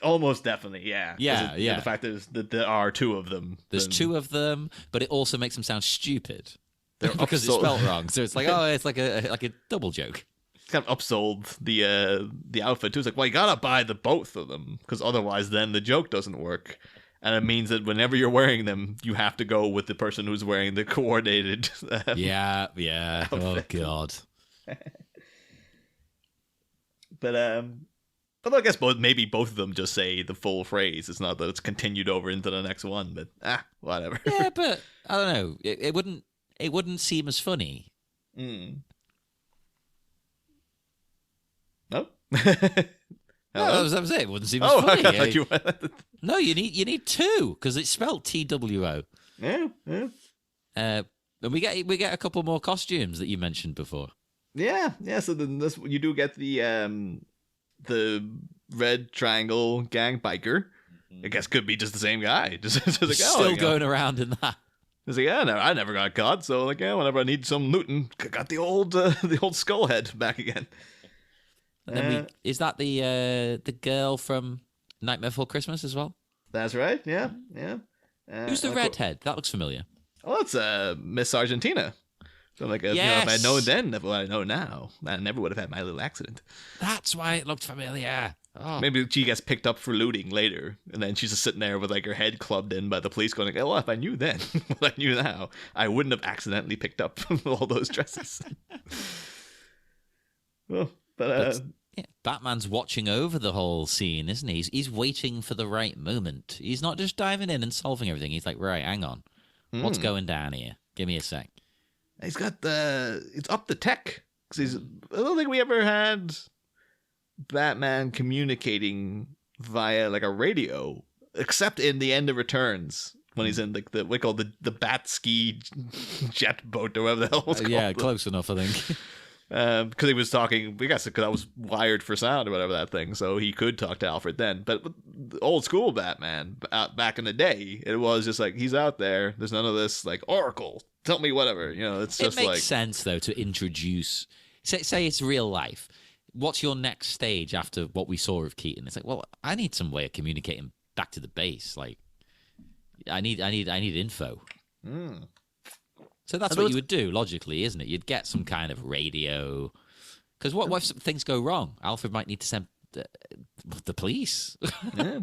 Almost definitely, yeah. Yeah. The fact is that there are 2 of them. There's 2 of them, but it also makes them sound stupid because it's upsold. spelled wrong. So it's like, it's like a double joke. It's kind of upsold the outfit too. It's like, well, you gotta buy the both of them because otherwise, then the joke doesn't work, and it means that whenever you're wearing them, you have to go with the person who's wearing the coordinated. Yeah. Oh God. But Although I guess maybe both of them just say the full phrase. It's not that it's continued over into the next one, but whatever. Yeah, but I don't know. It wouldn't seem as funny. Mm. No. No, I was saying it wouldn't seem as funny. I thought you were... No, you need 2 because it's spelled TWO. Yeah. And we get a couple more costumes that you mentioned before. Yeah. So then you do get the red triangle gang biker. I guess could be just the same guy. Just like, still going around in that. It's like, I never got caught, so like, whenever I need some looting, got the old skull head back again. And then is that the girl from Nightmare Before Christmas as well? That's right. Yeah. Who's the redhead? That looks familiar. Oh, it's Miss Argentina. So like, yes. If I had known then, what I know now, I never would have had my little accident. That's why it looked familiar. Oh. Maybe she gets picked up for looting later, and then she's just sitting there with like her head clubbed in by the police, going, "Oh, well, if I knew then, what I knew now, I wouldn't have accidentally picked up all those dresses." Well, but yeah, Batman's watching over the whole scene, isn't he? He's waiting for the right moment. He's not just diving in and solving everything. He's like, right, hang on, what's going down here? Give me a sec. He's got it's up the tech. Cause I don't think we ever had Batman communicating via like a radio, except in the end of Returns when he's in like we call the bat ski jet boat or whatever the hell it's called. Yeah, close enough, I think. Because he was talking, I guess because I was wired for sound or whatever that thing, so he could talk to Alfred then. But the old school Batman, back in the day, it was just like, he's out there. There's none of this, like, Oracle, tell me whatever. It's just like... It makes sense, though, to introduce... Say it's real life. What's your next stage after what we saw of Keaton? It's like, well, I need some way of communicating back to the base. Like, I need info. So that's what you would do, logically, isn't it? You'd get some kind of radio. Because what if things go wrong? Alfred might need to send the police. Yeah.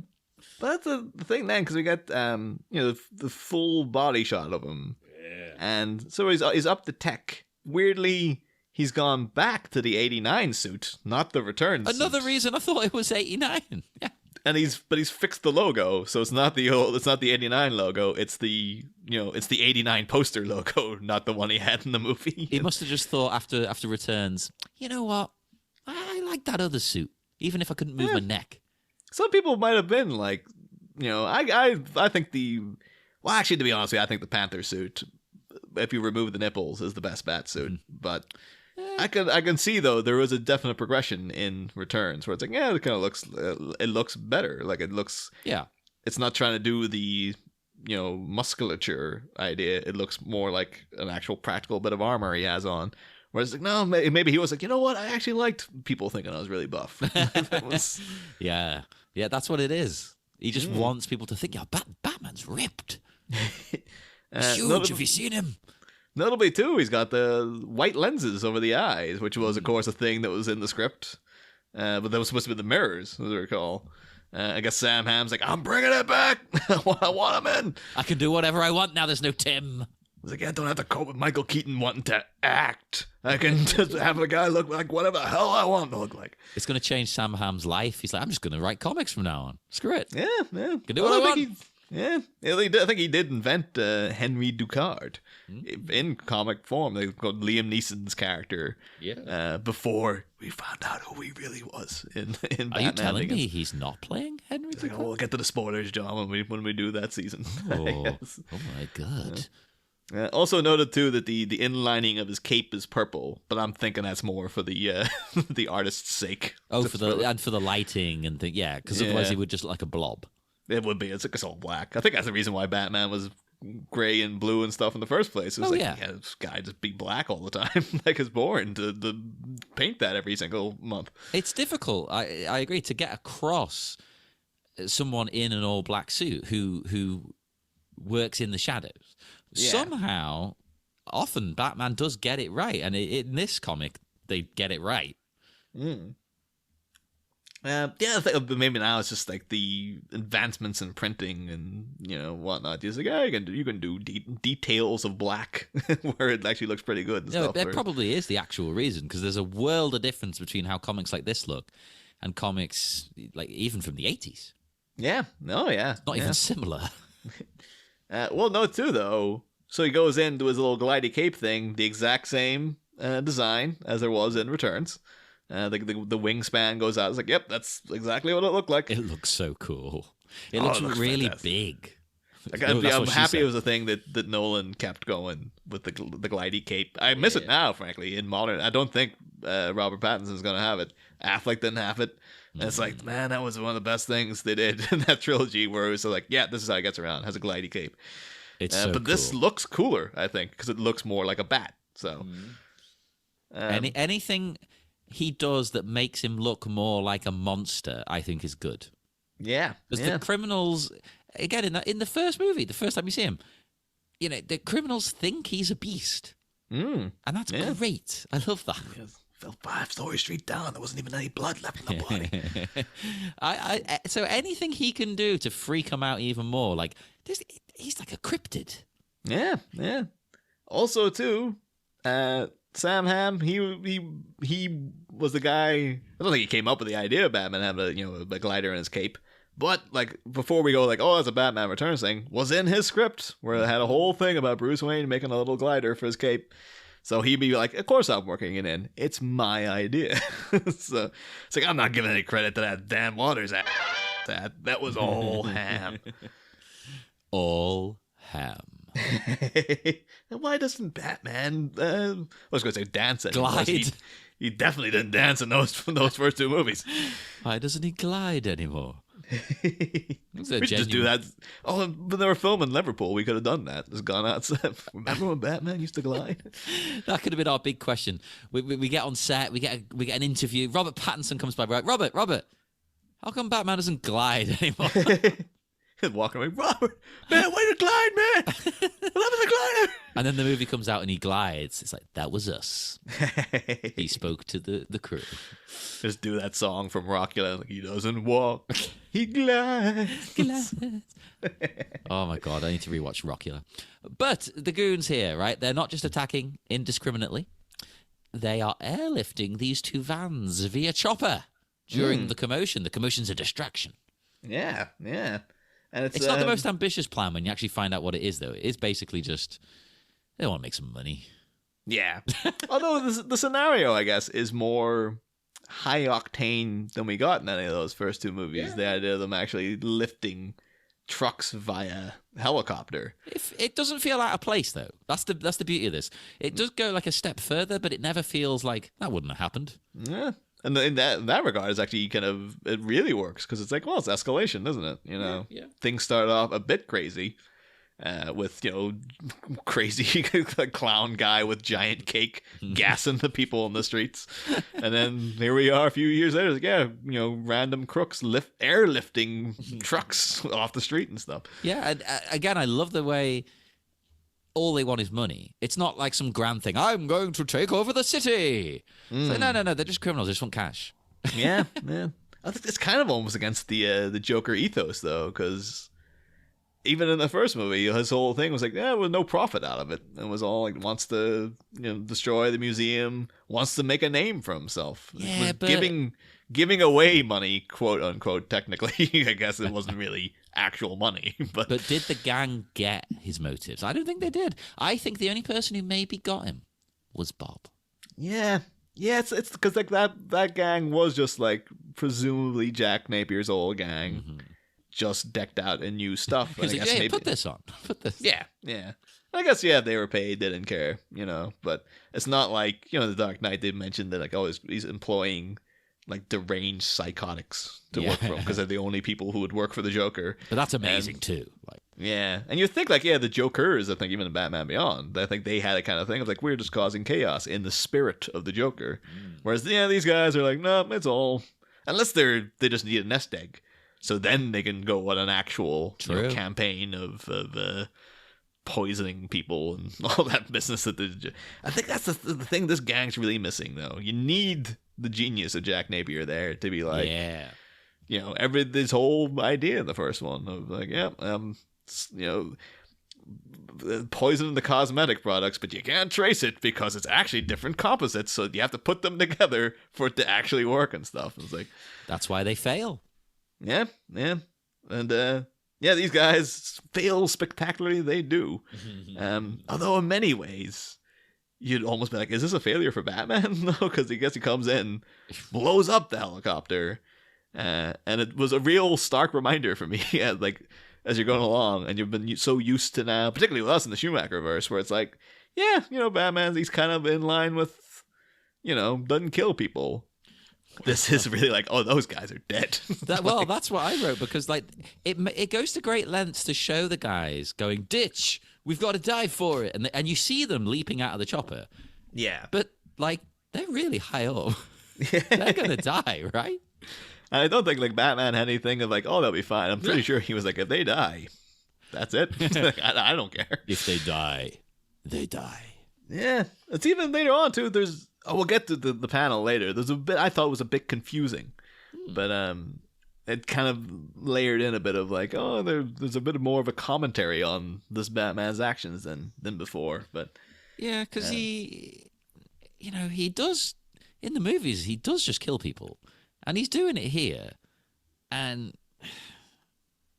But that's the thing then, because we get the full body shot of him. Yeah. And so he's up the tech. Weirdly, he's gone back to the 89 suit, not the Returns Another suit. reason I thought it was 89. Yeah. And he's fixed the logo, so it's not the 89 logo. It's the 89 poster logo, not the one he had in the movie. He must have just thought after Returns, you know what? I like that other suit, even if I couldn't move my neck. Some people might have been like, I think actually, to be honest with you, I think the Panther suit, if you remove the nipples, is the best bat suit. But I can see though there was a definite progression in Returns where it's like, yeah, it kind of looks better. Like it looks, it's not trying to do the musculature idea. It looks more like an actual practical bit of armor he has on. Whereas like, no, maybe he was like, you know what, I actually liked people thinking I was really buff. Yeah, that's what it is. He just wants people to think, yeah, Batman's ripped. He's huge. Have you seen him? Notably, too, he's got the white lenses over the eyes, which was, of course, a thing that was in the script. But that was supposed to be the mirrors, as I recall. I guess Sam Hamm's like, I'm bringing it back. I want him in. I can do whatever I want now. There's no Tim. He's like, yeah, I don't have to cope with Michael Keaton wanting to act. I can just have a guy look like whatever the hell I want him to look like. It's going to change Sam Hamm's life. He's like, I'm just going to write comics from now on. Screw it. Yeah. Can do what I want. I think he did invent Henry Ducard in comic form. They called Liam Neeson's character. Yeah. Before we found out who he really was in Batman. Are you telling me he's not playing Henry Ducard? Like, we'll get to the spoilers, John, when we do that season. Oh, Yes. oh my God. Also noted too that the inlining of his cape is purple, but I'm thinking that's more for the the artist's sake. Oh, for the lighting and thing, yeah, because otherwise he would just look like a blob. It would be. It's all black. I think that's the reason why Batman was gray and blue and stuff in the first place. It was this guy just be black all the time, like it's boring to paint that every single month. It's difficult. I agree to get across someone in an all black suit who works in the shadows. Yeah. Somehow, often Batman does get it right, and in this comic, they get it right. I think maybe now it's just like the advancements in printing and whatnot. It's like, you can do details of black where it actually looks pretty good. And stuff. There probably is the actual reason, because there's a world of difference between how comics like this look and comics like even from the 80s. Yeah, it's not even similar. Well, no, too though. So he goes into his little glidey cape thing, the exact same design as there was in Returns. The wingspan goes out. It's like, yep, that's exactly what it looked like. It looks so cool. It looks really big. I'm happy it was a thing that Nolan kept going with the glidey cape. I miss it now, frankly, in modern. I don't think Robert Pattinson's going to have it. Affleck didn't have it. And it's like, man, that was one of the best things they did in that trilogy, where it was like, yeah, this is how he gets around. Has a glidey cape. It's so but this looks cooler, I think, because it looks more like a bat. So anything he does that makes him look more like a monster, I think, is good. Yeah, because the criminals, again, in the first movie, the first time you see him, the criminals think he's a beast, and that's great. I love that. Yes. Fell 5 stories straight down. There wasn't even any blood left in the body. So anything he can do to freak him out even more, like he's like a cryptid. Yeah. Also, too, Sam Hamm, he was the guy. I don't think he came up with the idea of Batman having a glider in his cape. But like before we go, like, oh, that's a Batman Returns thing, was in his script where it had a whole thing about Bruce Wayne making a little glider for his cape. So he'd be like, of course I'm working it in. It's my idea. So it's like, I'm not giving any credit to that Dan Waters. That was all Hamm. All Hamm. And why doesn't Batman, I was going to say dance anymore. Glide. He definitely didn't dance in those first 2 movies. Why doesn't he glide anymore? We should just do that. Oh, when they were filming Liverpool, we could have done that. Just gone outside. Remember when Batman used to glide? That could have been our big question. We get on set, we get an interview. Robert Pattinson comes by. We're like, Robert, how come Batman doesn't glide anymore? He's walking away. Robert, man, way to glide, man! I love the glider. And then the movie comes out and he glides. It's like, that was us. He spoke to the crew. Just do that song from Rockula. Like, he doesn't walk, he glides. Oh my God, I need to rewatch Rockula. But the goons here, right? They're not just attacking indiscriminately. They are airlifting these 2 vans via chopper during the commotion. The commotion's a distraction. Yeah. And it's not the most ambitious plan when you actually find out what it is, though. It is basically just they want to make some money. Yeah. Although the scenario, I guess, is more high octane than we got in any of those first 2 movies. Yeah. The idea of them actually lifting trucks via helicopter. It doesn't feel out of place, though. That's the beauty of this. It does go like a step further, but it never feels like that wouldn't have happened. Yeah. And in that regard, it's actually it really works because it's like, well, it's escalation, isn't it? Yeah. Things start off a bit crazy with, crazy clown guy with giant cake gassing the people in the streets. And then here we are a few years later, like, random crooks airlifting trucks off the street and stuff. Yeah, and again, I love the way all they want is money. It's not like some grand thing. I'm going to take over the city. So, no, they're just criminals. They just want cash. Yeah. I think it's kind of almost against the Joker ethos, though, because even in the first movie, his whole thing was like, yeah, well, no profit out of it. It was all like, wants to, destroy the museum, wants to make a name for himself. Yeah, but giving away money, quote unquote, technically. I guess it wasn't really actual money. But did the gang get his motives? I don't think they did. I think the only person who maybe got him was Bob. Yeah. Yeah, it's because like that gang was just like presumably Jack Napier's old gang. Mm-hmm. Just decked out in new stuff. He's like, hey, put this on. Put this. Yeah. I guess, yeah, they were paid, they didn't care, but it's not like, The Dark Knight, they mentioned that, like, oh, he's employing, like, deranged psychotics to work for him because they're the only people who would work for the Joker. But that's amazing, too. Like, yeah. And you think, like, yeah, the Jokers, I think, even in Batman Beyond, I think they had a kind of thing of, like, we're just causing chaos in the spirit of the Joker. Whereas, these guys are like, no, it's all... Unless they just need a nest egg. So then they can go on an actual campaign of poisoning people and all that business. I think that's the thing this gang's really missing, though. You need the genius of Jack Napier there to be like, this whole idea in the first one of like, poisoning the cosmetic products, but you can't trace it because it's actually different composites. So you have to put them together for it to actually work and stuff. It's like that's why they fail. Yeah. And, these guys fail spectacularly. They do. Although in many ways, you'd almost be like, is this a failure for Batman? No, because he comes in, blows up the helicopter. And it was a real stark reminder for me, like, as you're going along, and you've been so used to now, particularly with us in the Schumacher-verse, where it's like, Batman, he's kind of in line with, doesn't kill people. This is really like, oh, those guys are dead. That's what I wrote, because like it goes to great lengths to show the guys going, ditch, we've got to dive for it, and you see them leaping out of the chopper. Yeah, but like they're really high up. They're gonna die, right? And I don't think like Batman had anything of like, oh, they'll be fine. I'm pretty sure he was like, if they die, that's it. I don't care. If they die, they die. Yeah, it's even later on too. We'll get to the panel later. There's a bit I thought was a bit confusing, but it kind of layered in a bit of like, oh, there's a bit more of a commentary on this Batman's actions than before. But yeah, because he does in the movies he does just kill people, and he's doing it here, and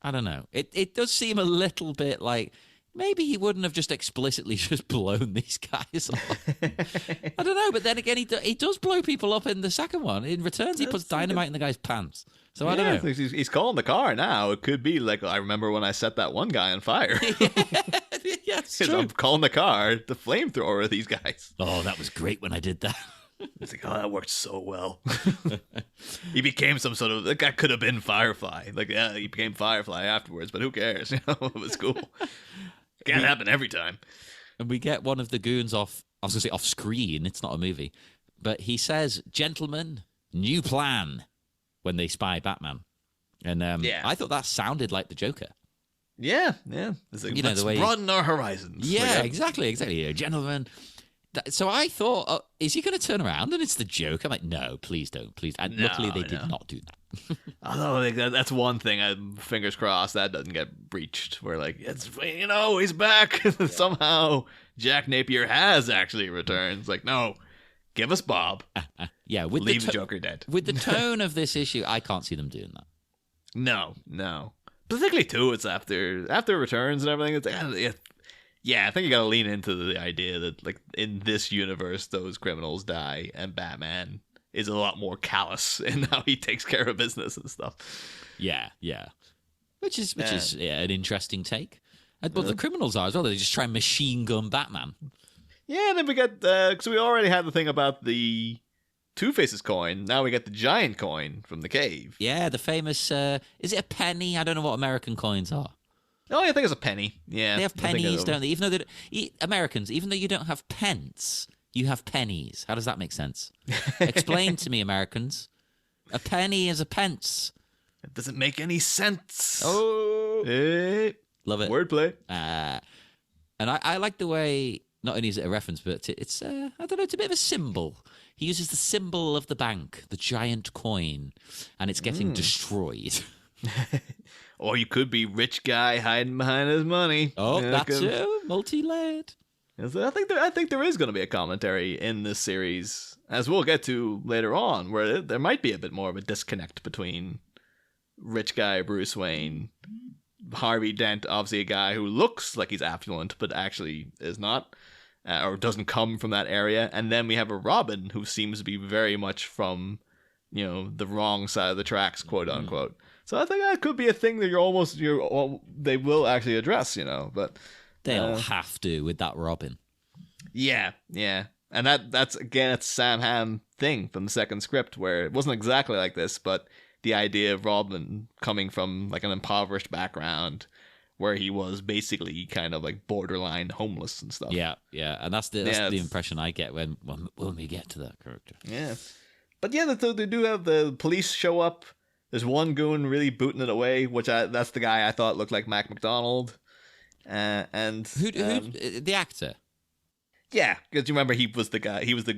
I don't know. It does seem a little bit like. Maybe he wouldn't have just explicitly just blown these guys off. I don't know, but then again, he does blow people up in the second one. In Returns, he puts dynamite in the guy's pants. So I don't know. He's calling the car now. It could be like, I remember when I set that one guy on fire. Yeah, it's true. I'm calling the car the flamethrower of these guys. Oh, that was great when I did that. It's like, oh, that worked so well. He became some sort of, that guy could have been Firefly. Like, yeah, he became Firefly afterwards, but who cares? It was cool. Can't happen every time. And we get one of the goons off screen. It's not a movie. But he says, gentlemen, new plan, when they spy Batman. And I thought that sounded like the Joker. Yeah. It's like, let's broaden our horizons. Yeah, exactly. Gentlemen. So I thought, is he going to turn around and it's the Joker? I'm like, no, please don't. Please. And luckily they did not do that. Although that's one thing, fingers crossed, that doesn't get breached. Where like, he's back. Somehow Jack Napier has actually returned. It's like, no, give us Bob. Leave the Joker dead. With the tone of this issue, I can't see them doing that. No. Particularly too, it's after returns and everything. It's like, I think you gotta lean into the idea that like in this universe, those criminals die, and Batman is a lot more callous in how he takes care of business and stuff. Yeah. Which is an interesting take. But the criminals are as well. They just try and machine gun Batman. Yeah, and then we get because we already had the thing about the Two-Face's coin. Now we get the giant coin from the cave. Yeah, the famous. Is it a penny? I don't know what American coins are. Oh, I think it's a penny. Yeah, they have pennies, don't they? Even though Americans, even though you don't have pence, you have pennies. How does that make sense? Explain to me, Americans. A penny is a pence. It doesn't make any sense. Oh, hey. Love it. Wordplay. And I like the way not only is it a reference, but it's I don't know, it's a bit of a symbol. He uses the symbol of the bank, the giant coin, and it's getting destroyed. or you could be rich guy hiding behind his money. Oh, that's multi-layered. So I think there is going to be a commentary in this series, as we'll get to later on, where there might be a bit more of a disconnect between rich guy Bruce Wayne, Harvey Dent, obviously a guy who looks like he's affluent but actually is not, or doesn't come from that area, and then we have a Robin who seems to be very much from, the wrong side of the tracks, quote unquote. So I think that could be a thing that they will actually address, but. They'll have to with that Robin. Yeah. And that's again, it's Sam Hamm thing from the second script, where it wasn't exactly like this, but the idea of Robin coming from like an impoverished background where he was basically kind of like borderline homeless and stuff. Yeah. And that's the impression I get when we get to that character. Yeah. But yeah, they do have the police show up. There's one goon really booting it away, that's the guy I thought looked like Mac McDonald. And who the actor? Yeah, because you remember he was the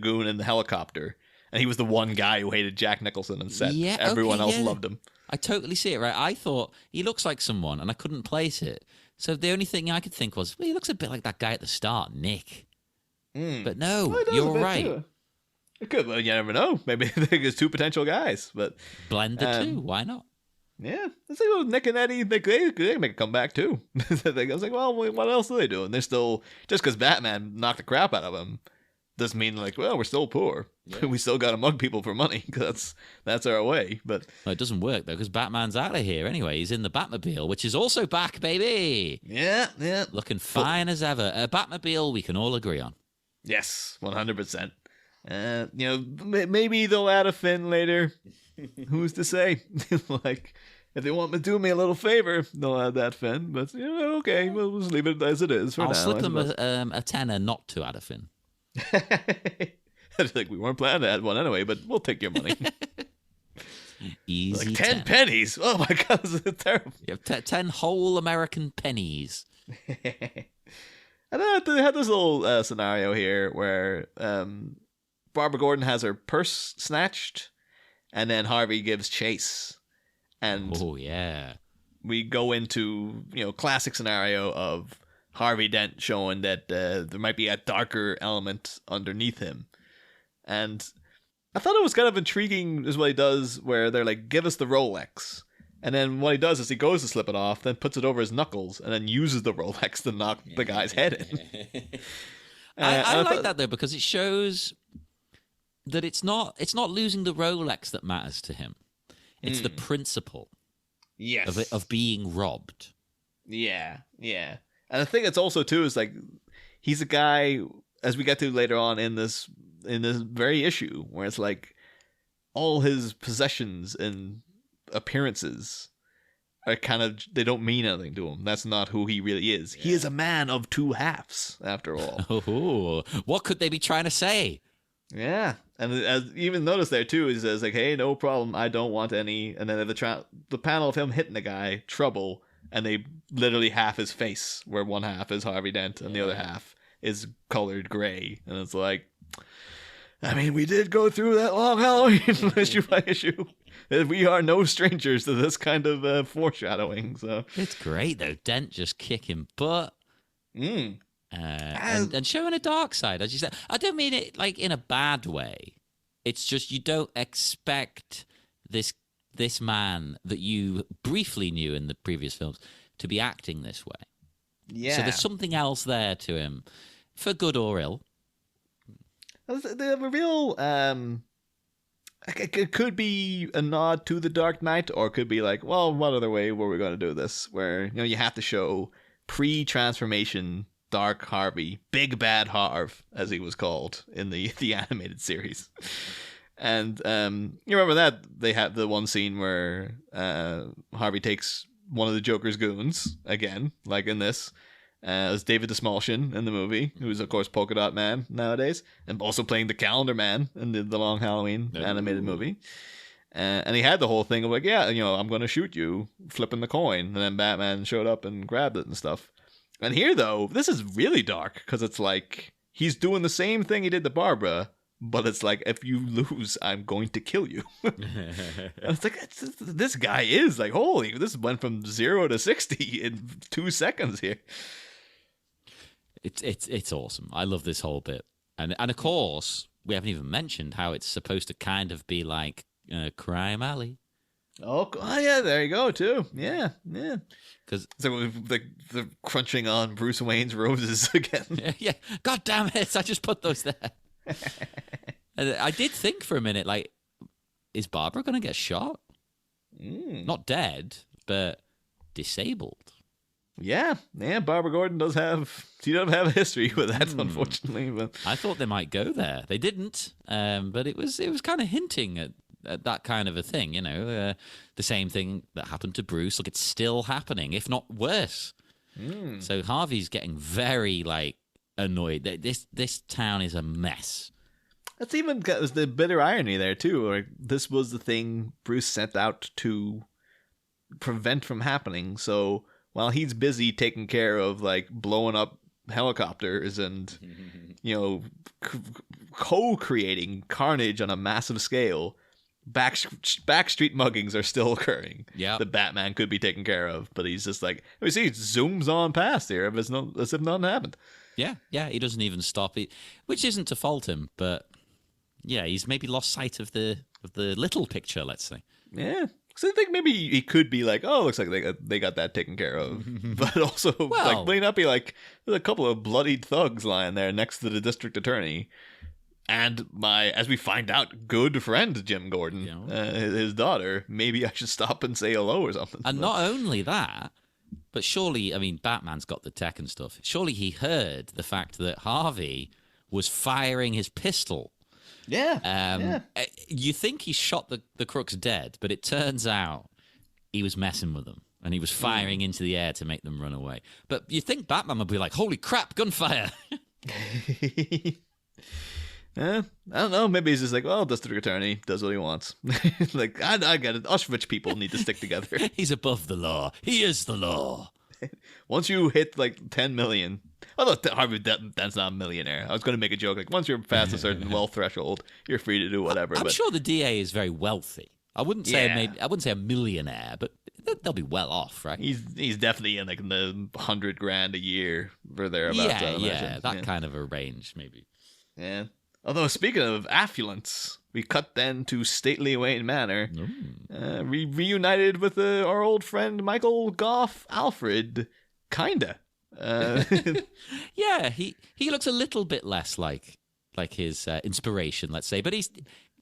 goon in the helicopter, and he was the one guy who hated Jack Nicholson and said everyone else loved him. I totally see it, right? I thought he looks like someone, and I couldn't place it. So the only thing I could think was, well, he looks a bit like that guy at the start, Nick. But no, you're right. Too. It could, well, you never know. Maybe there's two potential guys, but blend the two. Why not? Yeah, it's like, Nick and Eddie, they make a comeback too. I was like, well, what else are they doing? They're still, just because Batman knocked the crap out of them doesn't mean like, well, we're still poor. Yeah. We still got to mug people for money because that's our way. But it doesn't work though, because Batman's out of here anyway. He's in the Batmobile, which is also back, baby. Yeah. Looking fine as ever. A Batmobile we can all agree on. Yes, 100%. Maybe they'll add a fin later. Who's to say? Like, if they want to do me a little favor, they'll add that fin. But okay, we'll just leave it as it is for now. I'll slip them a tenner not to add a fin. I think we weren't planning to add one anyway, but we'll take your money. Easy. Like 10 pennies. Oh my God, this is terrible. You have 10 whole American pennies. And then they had this little scenario here where Barbara Gordon has her purse snatched, and then Harvey gives chase. And we go into, classic scenario of Harvey Dent showing that there might be a darker element underneath him. And I thought it was kind of intriguing is what he does, where they're like, give us the Rolex. And then what he does is he goes to slip it off, then puts it over his knuckles, and then uses the Rolex to knock the guy's head in. I like that though, because it shows that it's not losing the Rolex that matters to him. It's the principle of being robbed. Yeah. And I think it's also, too, is like, he's a guy, as we get to later on in this very issue, where it's like, all his possessions and appearances are kind of, they don't mean anything to him. That's not who he really is. Yeah. He is a man of two halves, after all. Oh, what could they be trying to say? Yeah, and as even notice there too, he says like, "Hey, no problem, I don't want any." And then the panel of him hitting the guy, trouble, and they literally half his face, where one half is Harvey Dent and the other half is colored gray, and it's like, I mean, we did go through that long Halloween issue by issue. We are no strangers to this kind of foreshadowing. So it's great though, Dent just kicking butt. And showing a dark side, as you said. I don't mean it like in a bad way. It's just you don't expect this man that you briefly knew in the previous films to be acting this way. Yeah. So there's something else there to him, for good or ill. They have a real it could be a nod to the Dark Knight, or it could be like, well, what other way were we going to do this? Where you have to show pre-transformation Dark Harvey, Big Bad Harv, as he was called in the animated series. And you remember that they had the one scene where Harvey takes one of the Joker's goons again, like in this, as David Desmalchin in the movie, who's of course Polka Dot Man nowadays, and also playing the Calendar Man in the Long Halloween animated movie. And he had the whole thing of like, I'm going to shoot you, flipping the coin, and then Batman showed up and grabbed it and stuff. And here, though, this is really dark, because it's like, he's doing the same thing he did to Barbara, but it's like, if you lose, I'm going to kill you. And it's like, this guy is like, holy, this went from 0 to 60 in 2 seconds here. It's awesome. I love this whole bit, and of course we haven't even mentioned how it's supposed to kind of be like Crime Alley. Oh yeah, there you go too. Yeah. Because so the crunching on Bruce Wayne's roses again. Yeah, God damn it! I just put those there. And I did think for a minute, like, is Barbara going to get shot? Not dead, but disabled. Yeah. Barbara Gordon does have a history with that, unfortunately. But I thought they might go there. They didn't, but it was kind of hinting at that kind of a thing, the same thing that happened to Bruce. Look, it's still happening, if not worse. So Harvey's getting very annoyed. This town is a mess. That's even the bitter irony there too. Like, this was the thing Bruce set out to prevent from happening. So while he's busy taking care of blowing up helicopters and co-creating carnage on a massive scale, backstreet muggings are still occurring. Yeah, the Batman could be taken care of, but he's just like, we see, he zooms on past here as if nothing happened. Yeah, he doesn't even stop it, which isn't to fault him, but yeah, he's maybe lost sight of the little picture, let's say. Yeah, because I think maybe he could be like, oh, looks like they got that taken care of, but also may not be like, there's a couple of bloodied thugs lying there next to the district attorney. And as we find out, good friend Jim Gordon, his daughter. Maybe I should stop and say hello or something. And not only that, but surely, Batman's got the tech and stuff. Surely he heard the fact that Harvey was firing his pistol. Yeah. You think he shot the crooks dead, but it turns out he was messing with them. And he was firing into the air to make them run away. But you think Batman would be like, holy crap, gunfire. I don't know. Maybe he's just like, well, district attorney does what he wants. I get it. Us rich people need to stick together. He's above the law. He is the law. Once you hit 10 million, although Harvey Dent's not a millionaire. I was going to make a joke once you're past a certain wealth threshold, you're free to do whatever. I'm sure the DA is very wealthy. I wouldn't say a millionaire, but they'll be well off, right? He's definitely in the $100,000 a year or thereabouts. That kind of a range, maybe. Yeah. Although, speaking of affluence, we cut then to stately Wayne Manor, reunited with our old friend Michael Goff Alfred, kinda. Yeah, he looks a little bit less like his inspiration, let's say, but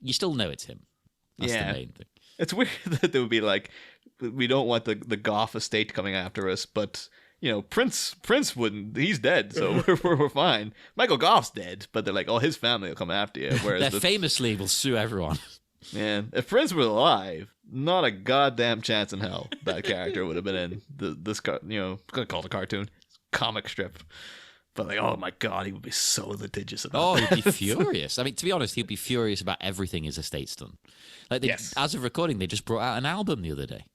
you still know it's him. That's the main thing. It's weird that they would be like, we don't want the Goff estate coming after us, but Prince wouldn't. He's dead, so we're fine. Michael Goff's dead, but they're like, oh, his family will come after you. Whereas they famously will sue everyone. Man, if Prince were alive, not a goddamn chance in hell that character would have been in this. I'm gonna call it a cartoon, comic strip. But oh my god, he would be so litigious about he'd be furious. To be honest, he'd be furious about everything his estate's done. As of recording, they just brought out an album the other day.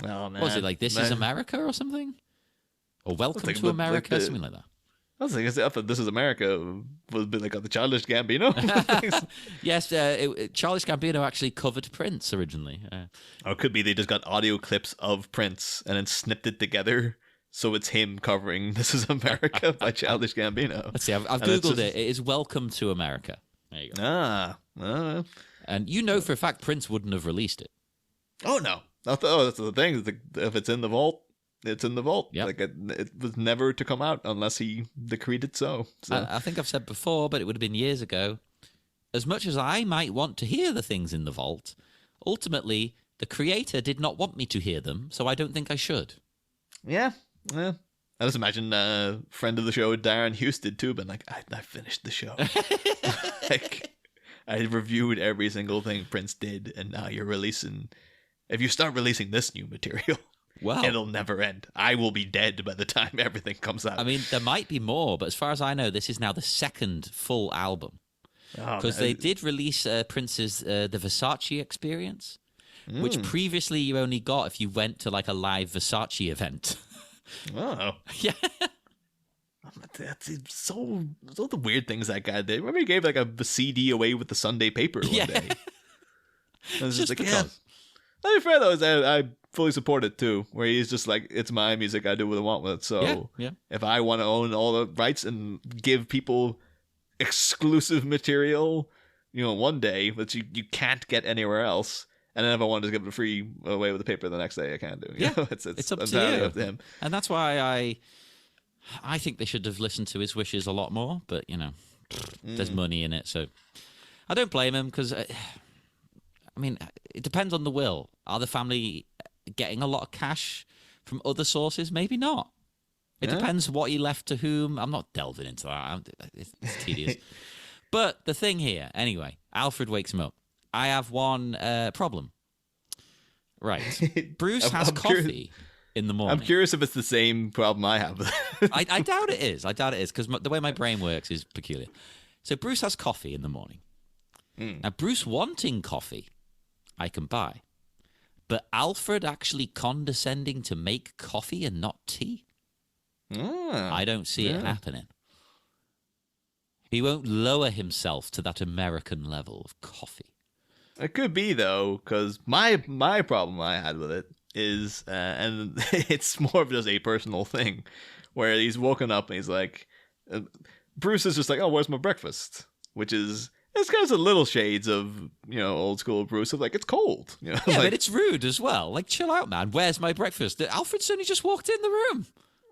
Oh man, what was it like? This is America or something? Or Welcome to America, something like that. I thought This Is America was like the Childish Gambino. Yes, Childish Gambino actually covered Prince originally. Or it could be they just got audio clips of Prince and then snipped it together, so it's him covering This Is America by Childish Gambino. Let's see, I've Googled it. It is Welcome to America. There you go. And for a fact Prince wouldn't have released it. Oh, no. That's the thing. If it's in the vault, it's in the vault. Yep. It was never to come out unless he decreed it so. I think I've said before, but it would have been years ago. As much as I might want to hear the things in the vault, ultimately, the creator did not want me to hear them, so I don't think I should. Yeah. I just imagine a friend of the show, Darren Hughes, did too, but I finished the show. I reviewed every single thing Prince did, and now you're releasing... If you start releasing this new material... Well, it'll never end. I will be dead by the time everything comes out. There might be more, but as far as I know, this is now the second full album. Because they did release Prince's The Versace Experience, which previously you only got if you went to a live Versace event. Oh. Yeah. that's so the weird things that guy did. Remember he gave like a CD away with the Sunday paper one day. I was just like, because. To be fair though, I fully support it too. Where he's just like, it's my music, I do what I want with it. So if I want to own all the rights and give people exclusive material, one day that you can't get anywhere else, and then if I wanted to give it free away with the paper the next day, I can do. It's up to him. And that's why I think they should have listened to his wishes a lot more. But there's money in it, so I don't blame him because. I mean, it depends on the will. Are the family getting a lot of cash from other sources? Maybe not. It depends what he left to whom. I'm not delving into that. It's tedious. But the thing here, anyway, Alfred wakes him up. I have one problem. Right. Bruce has coffee in the morning. I'm curious if it's the same problem I have. I doubt it is. Because the way my brain works is peculiar. So Bruce has coffee in the morning. Now, Bruce wanting coffee, I can buy. But Alfred actually condescending to make coffee and not tea? I don't see it happening. He won't lower himself to that American level of coffee. It could be, though, because my problem I had with it is, and it's more of just a personal thing, where he's woken up and he's like, Bruce is just like, oh, where's my breakfast? Which is... It's got a little shades of, old school Bruce of like, it's cold. Yeah, but it's rude as well. Like, chill out, man. Where's my breakfast? Alfred's only just walked in the room.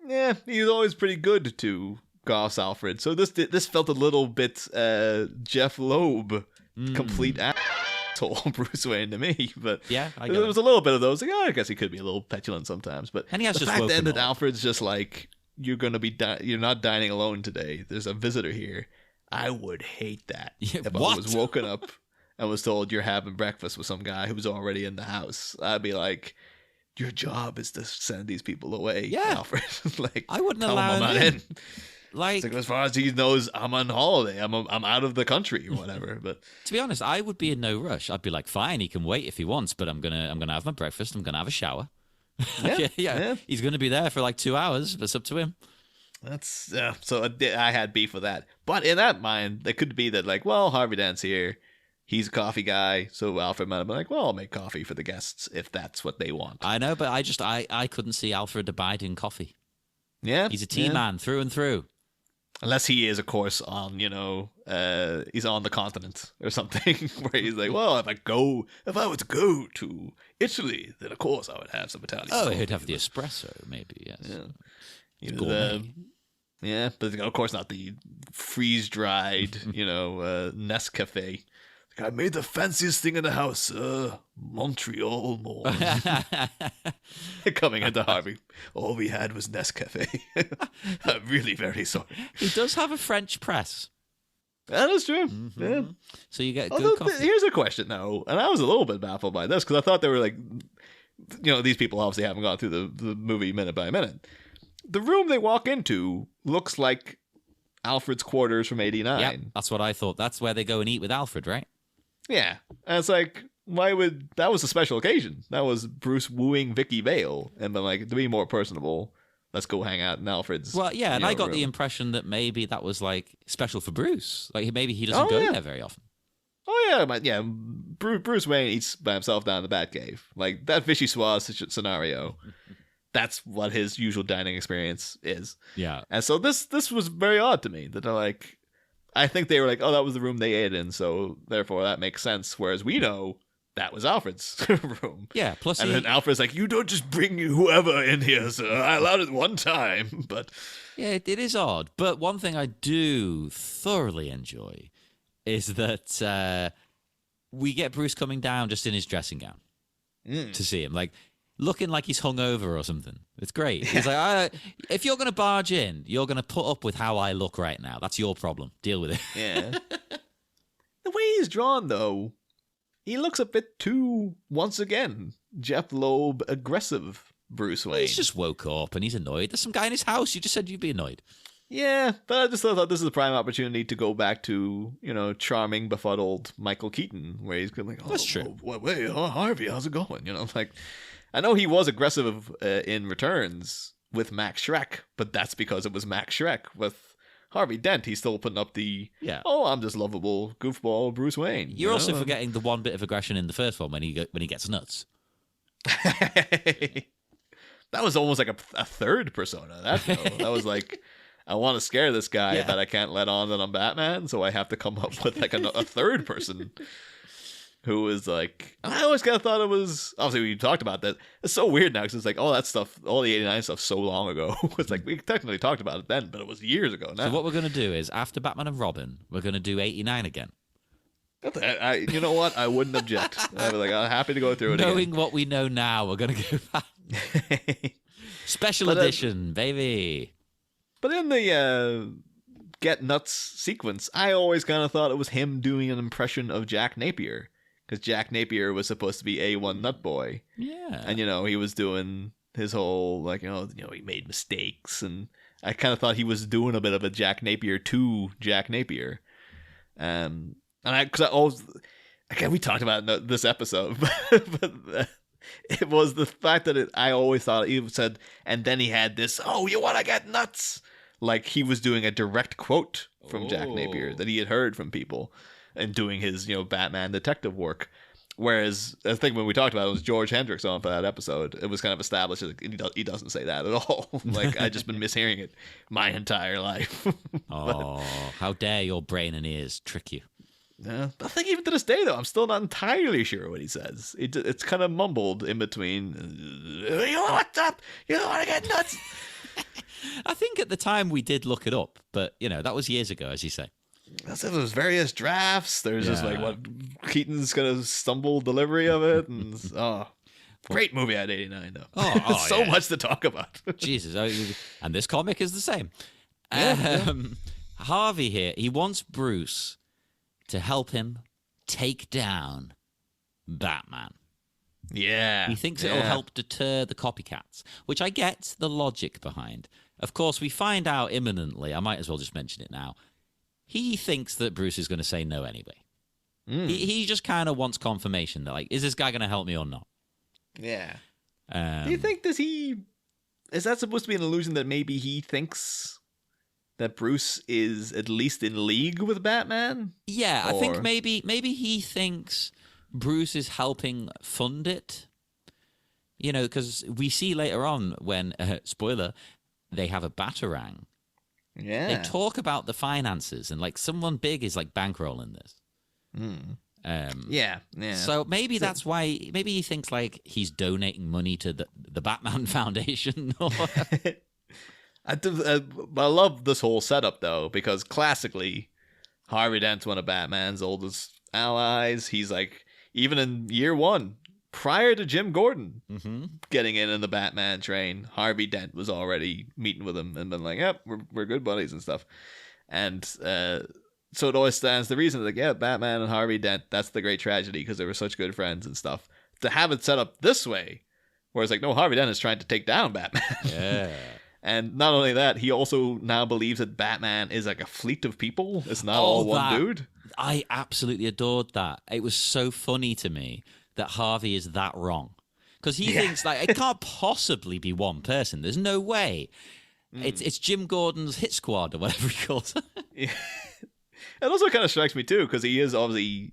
Yeah, he's always pretty good to Goss Alfred. So this felt a little bit Jeff Loeb, complete asshole Bruce Wayne to me. But yeah, there was a little bit of those. Like, I guess he could be a little petulant sometimes. But and he has the fact that Alfred's just like, you're not dining alone today. There's a visitor here. I would hate that if I was woken up and was told you're having breakfast with some guy who's already in the house. I'd be like, your job is to send these people away, Alfred. Like, I wouldn't allow him in. Like, as far as he knows, I'm on holiday. I'm out of the country or whatever. But to be honest, I would be in no rush. I'd be like, fine, he can wait if he wants, but I'm gonna have my breakfast. I'm gonna have a shower. Yeah. He's gonna be there for like 2 hours. But it's up to him. That's so I had beef with that. But in that mind, it could be that like, well, Harvey Dent's here. He's a coffee guy, so Alfred might have been like, well, I'll make coffee for the guests if that's what they want. I know, but I couldn't see Alfred abiding coffee. Yeah. He's a tea man through and through. Unless he is, of course, on, he's on the continent or something where he's like, well, if I were to go to Italy, then of course I would have some Italian coffee. He'd have the espresso, maybe, yes. Yeah. Yeah, but of course not the freeze-dried, Nescafe. I made the fanciest thing in the house, Montreal morn. Coming into Harvey, all we had was Nescafe. I'm really very sorry. He does have a French press. That is true. Mm-hmm. Yeah. So you get good coffee. Here's a question, though, and I was a little bit baffled by this because I thought they were like, these people obviously haven't gone through the movie minute by minute. The room they walk into looks like Alfred's quarters from '89. Yeah, that's what I thought. That's where they go and eat with Alfred, right? Yeah. And it's like, that was a special occasion. That was Bruce wooing Vicky Vale and been like, to be more personable, let's go hang out in Alfred's. Well, yeah, and I got room. The impression that maybe that was like special for Bruce. Like maybe he doesn't go there very often. Oh, yeah, but yeah, Bruce Wayne eats by himself down in the Batcave. Like that Vichyssoise scenario. That's what his usual dining experience is. Yeah. And so this was very odd to me that they're like, I think they were like, oh, that was the room they ate in, so therefore that makes sense. Whereas we know that was Alfred's room. Yeah, plus then Alfred's like, you don't just bring whoever in here, sir. I allowed it one time, but... Yeah, it is odd. But one thing I do thoroughly enjoy is that we get Bruce coming down just in his dressing gown to see him. Like, looking like he's hungover or something. It's great. He's like, if you're going to barge in, you're going to put up with how I look right now. That's your problem. Deal with it. Yeah. The way he's drawn, though, he looks a bit too, once again, Jeff Loeb aggressive Bruce Wayne. He's just woke up and he's annoyed. There's some guy in his house. You just said you'd be annoyed. Yeah, but I just thought this is a prime opportunity to go back to, charming, befuddled Michael Keaton, where he's like, oh, that's true. Wait, Harvey, how's it going? Like... I know he was aggressive in Returns with Max Schreck, but that's because it was Max Schreck with Harvey Dent, he's still putting up the, oh, I'm just lovable goofball Bruce Wayne. You're also forgetting the one bit of aggression in the first one when he gets nuts. That was almost like a third persona. That was like, I want to scare this guy that I can't let on that I'm Batman, so I have to come up with like a third person who is like, I always kind of thought it was, obviously we talked about that. It's so weird now because it's like all that stuff, all the 89 stuff so long ago. It's like we technically talked about it then, but it was years ago now. So what we're going to do is after Batman and Robin, we're going to do 89 again. You know what? I wouldn't object. I'd be like, I'm happy to go through it Knowing again. what we know now, we're going to go back. Special edition, baby. But in the Get Nuts sequence, I always kind of thought it was him doing an impression of Jack Napier. Because Jack Napier was supposed to be A1 Nut Boy. Yeah. And, he was doing his whole, like, he made mistakes. And I kind of thought he was doing a bit of a Jack Napier to Jack Napier. And because I always, again, we talked about it in this episode, but it was the fact that I always thought he said, and then he had this, oh, you want to get nuts? Like he was doing a direct quote from Jack Napier that he had heard from people and doing his, Batman detective work. Whereas I think when we talked about it was George Hendricks on for that episode, it was kind of established that he doesn't say that at all. Like I just been mishearing it my entire life. Oh, how dare your brain and ears trick you. Yeah, I think even to this day, though, I'm still not entirely sure what he says. It's kind of mumbled in between. What's up? You don't want to get nuts? I think at the time we did look it up, but, that was years ago, as you say. There's various drafts. There's just like what Keaton's going to stumble delivery of it. And great movie at 89, though. So much to talk about. Jesus. And this comic is the same. Yeah. Harvey here, he wants Bruce to help him take down Batman. Yeah. He thinks it'll help deter the copycats, which I get the logic behind. Of course, we find out imminently, I might as well just mention it now, he thinks that Bruce is going to say no anyway. He just kind of wants confirmation that, like, is this guy going to help me or not? Yeah. Do you think, is that supposed to be an illusion that maybe he thinks that Bruce is at least in league with Batman? Yeah, I think maybe he thinks Bruce is helping fund it. Because we see later on when, spoiler, they have a Batarang. Yeah. They talk about the finances and, like, someone big is, like, bankrolling this. Yeah. So maybe that's why, maybe he thinks, like, he's donating money to the Batman Foundation. I love this whole setup, though, because classically, Harvey Dent's one of Batman's oldest allies. He's like, even in year one, prior to Jim Gordon getting in the Batman train, Harvey Dent was already meeting with him and been like, yep, we're good buddies and stuff. And so it always stands the reason, like, yeah, Batman and Harvey Dent, that's the great tragedy because they were such good friends and stuff. To have it set up this way, where it's like, no, Harvey Dent is trying to take down Batman. Yeah. And not only that, he also now believes that Batman is like a fleet of people. It's not all one dude. I absolutely adored that. It was so funny to me that Harvey is that wrong. Because he thinks, like, it can't possibly be one person. There's no way. It's Jim Gordon's hit squad or whatever he calls it. Yeah. It also kind of strikes me, too, because he is obviously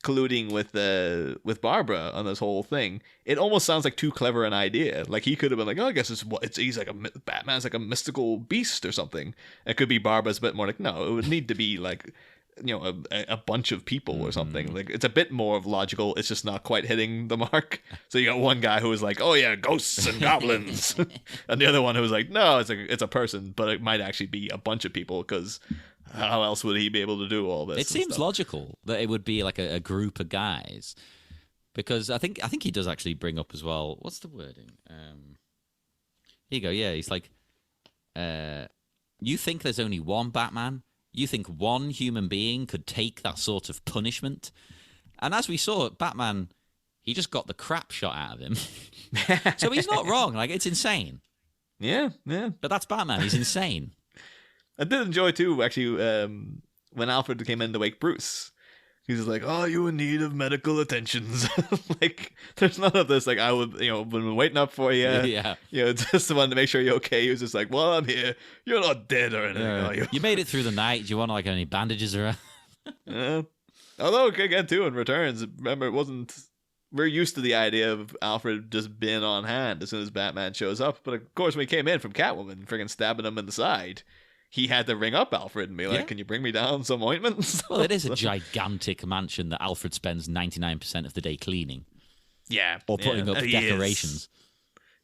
colluding with Barbara on this whole thing. It almost sounds like too clever an idea. Like he could have been like, oh, I guess he's like Batman's like a mystical beast or something. It could be Barbara's a bit more like, no, it would need to be like, a bunch of people or something. Like it's a bit more logical. It's just not quite hitting the mark. So you got one guy who was like, oh yeah, ghosts and goblins, and the other one who was like, no, it's a person, but it might actually be a bunch of people because how else would he be able to do all this? It seems logical that it would be like a group of guys, because I think he does actually bring up as well. What's the wording? Here you go. Yeah, he's like, you think there's only one Batman? You think one human being could take that sort of punishment? And as we saw, Batman, he just got the crap shot out of him. So he's not wrong. Like, it's insane. Yeah. But that's Batman. He's insane. I did enjoy, too, actually, when Alfred came in to wake Bruce. He's just like, "Oh, you in need of medical attentions?" Like, there's none of this. Like, I would, been waiting up for you. Yeah. Just wanted to make sure you're okay. He was just like, "Well, I'm here. You're not dead or anything, are you?" You made it through the night. Do you want like any bandages around? Although, again, too, in Returns, remember, it wasn't. We're used to the idea of Alfred just being on hand as soon as Batman shows up. But of course, when he came in from Catwoman, friggin' stabbing him in the side, he had to ring up Alfred and be like, "Can you bring me down some ointment?" Well, it is a gigantic mansion that Alfred spends 99% of the day cleaning. Yeah. Or putting up decorations.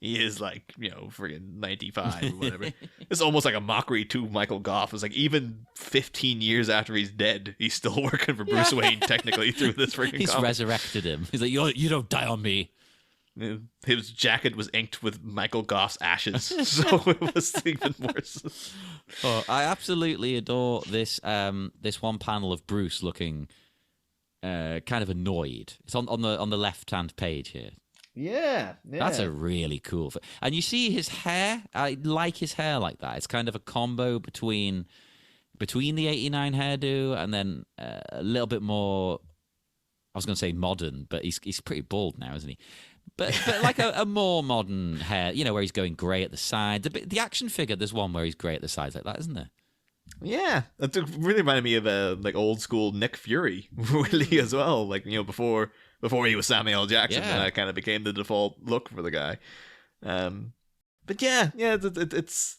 He is like, friggin' 95 or whatever. It's almost like a mockery to Michael Goff. It's like, even 15 years after he's dead, he's still working for Bruce Wayne, technically, through this friggin' He's comic. resurrected him. He's like, you don't die on me. His jacket was inked with Michael Goff's ashes, so it was even worse. Oh, I absolutely adore this this one panel of Bruce looking kind of annoyed. It's on the left-hand page here. Yeah. That's a really cool... And you see his hair? I like his hair like that. It's kind of a combo between the 89 hairdo and then a little bit more... I was going to say modern, but he's pretty bald now, isn't he? But like a more modern hair, where he's going grey at the sides. The action figure, there's one where he's grey at the sides like that, isn't there? Yeah, that really reminded me of like old school Nick Fury, really, as well. Like, before he was Samuel L. Jackson, and that kind of became the default look for the guy. But yeah, it's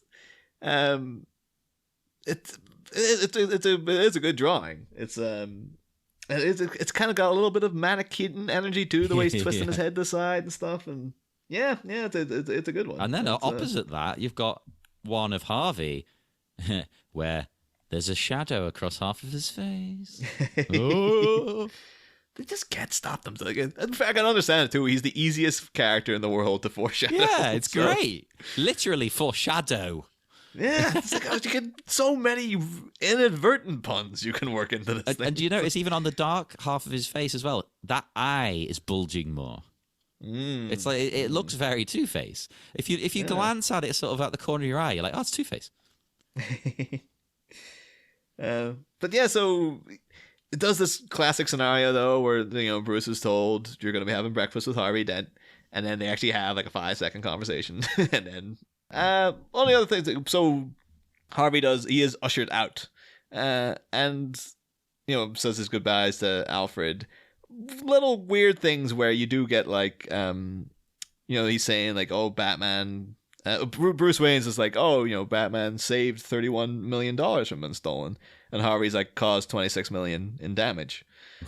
a good drawing. It's kind of got a little bit of Manic Keaton energy too, the way he's twisting his head to the side and stuff, and it's a good one. And then opposite that, you've got one of Harvey, where there's a shadow across half of his face. Oh. They just can't stop them. In fact, I can understand it too. He's the easiest character in the world to foreshadow. Yeah, it's great. Literally foreshadow. Yeah, it's like, you get so many inadvertent puns you can work into this thing. And do you notice even on the dark half of his face as well, that eye is bulging more. It's like it looks very Two-Face. If you glance at it sort of at the corner of your eye, you're like, oh, it's Two-Face. But yeah, so it does this classic scenario though, where Bruce is told you're going to be having breakfast with Harvey Dent, and then they actually have like a 5-second conversation, and then. All the other things. So Harvey he is ushered out, and says his goodbyes to Alfred. Little weird things where you do get like, he's saying like, "Oh, Batman." Bruce Wayne's is like, "Oh, Batman saved $31 million from being stolen," and Harvey's like, "Caused $26 million in damage."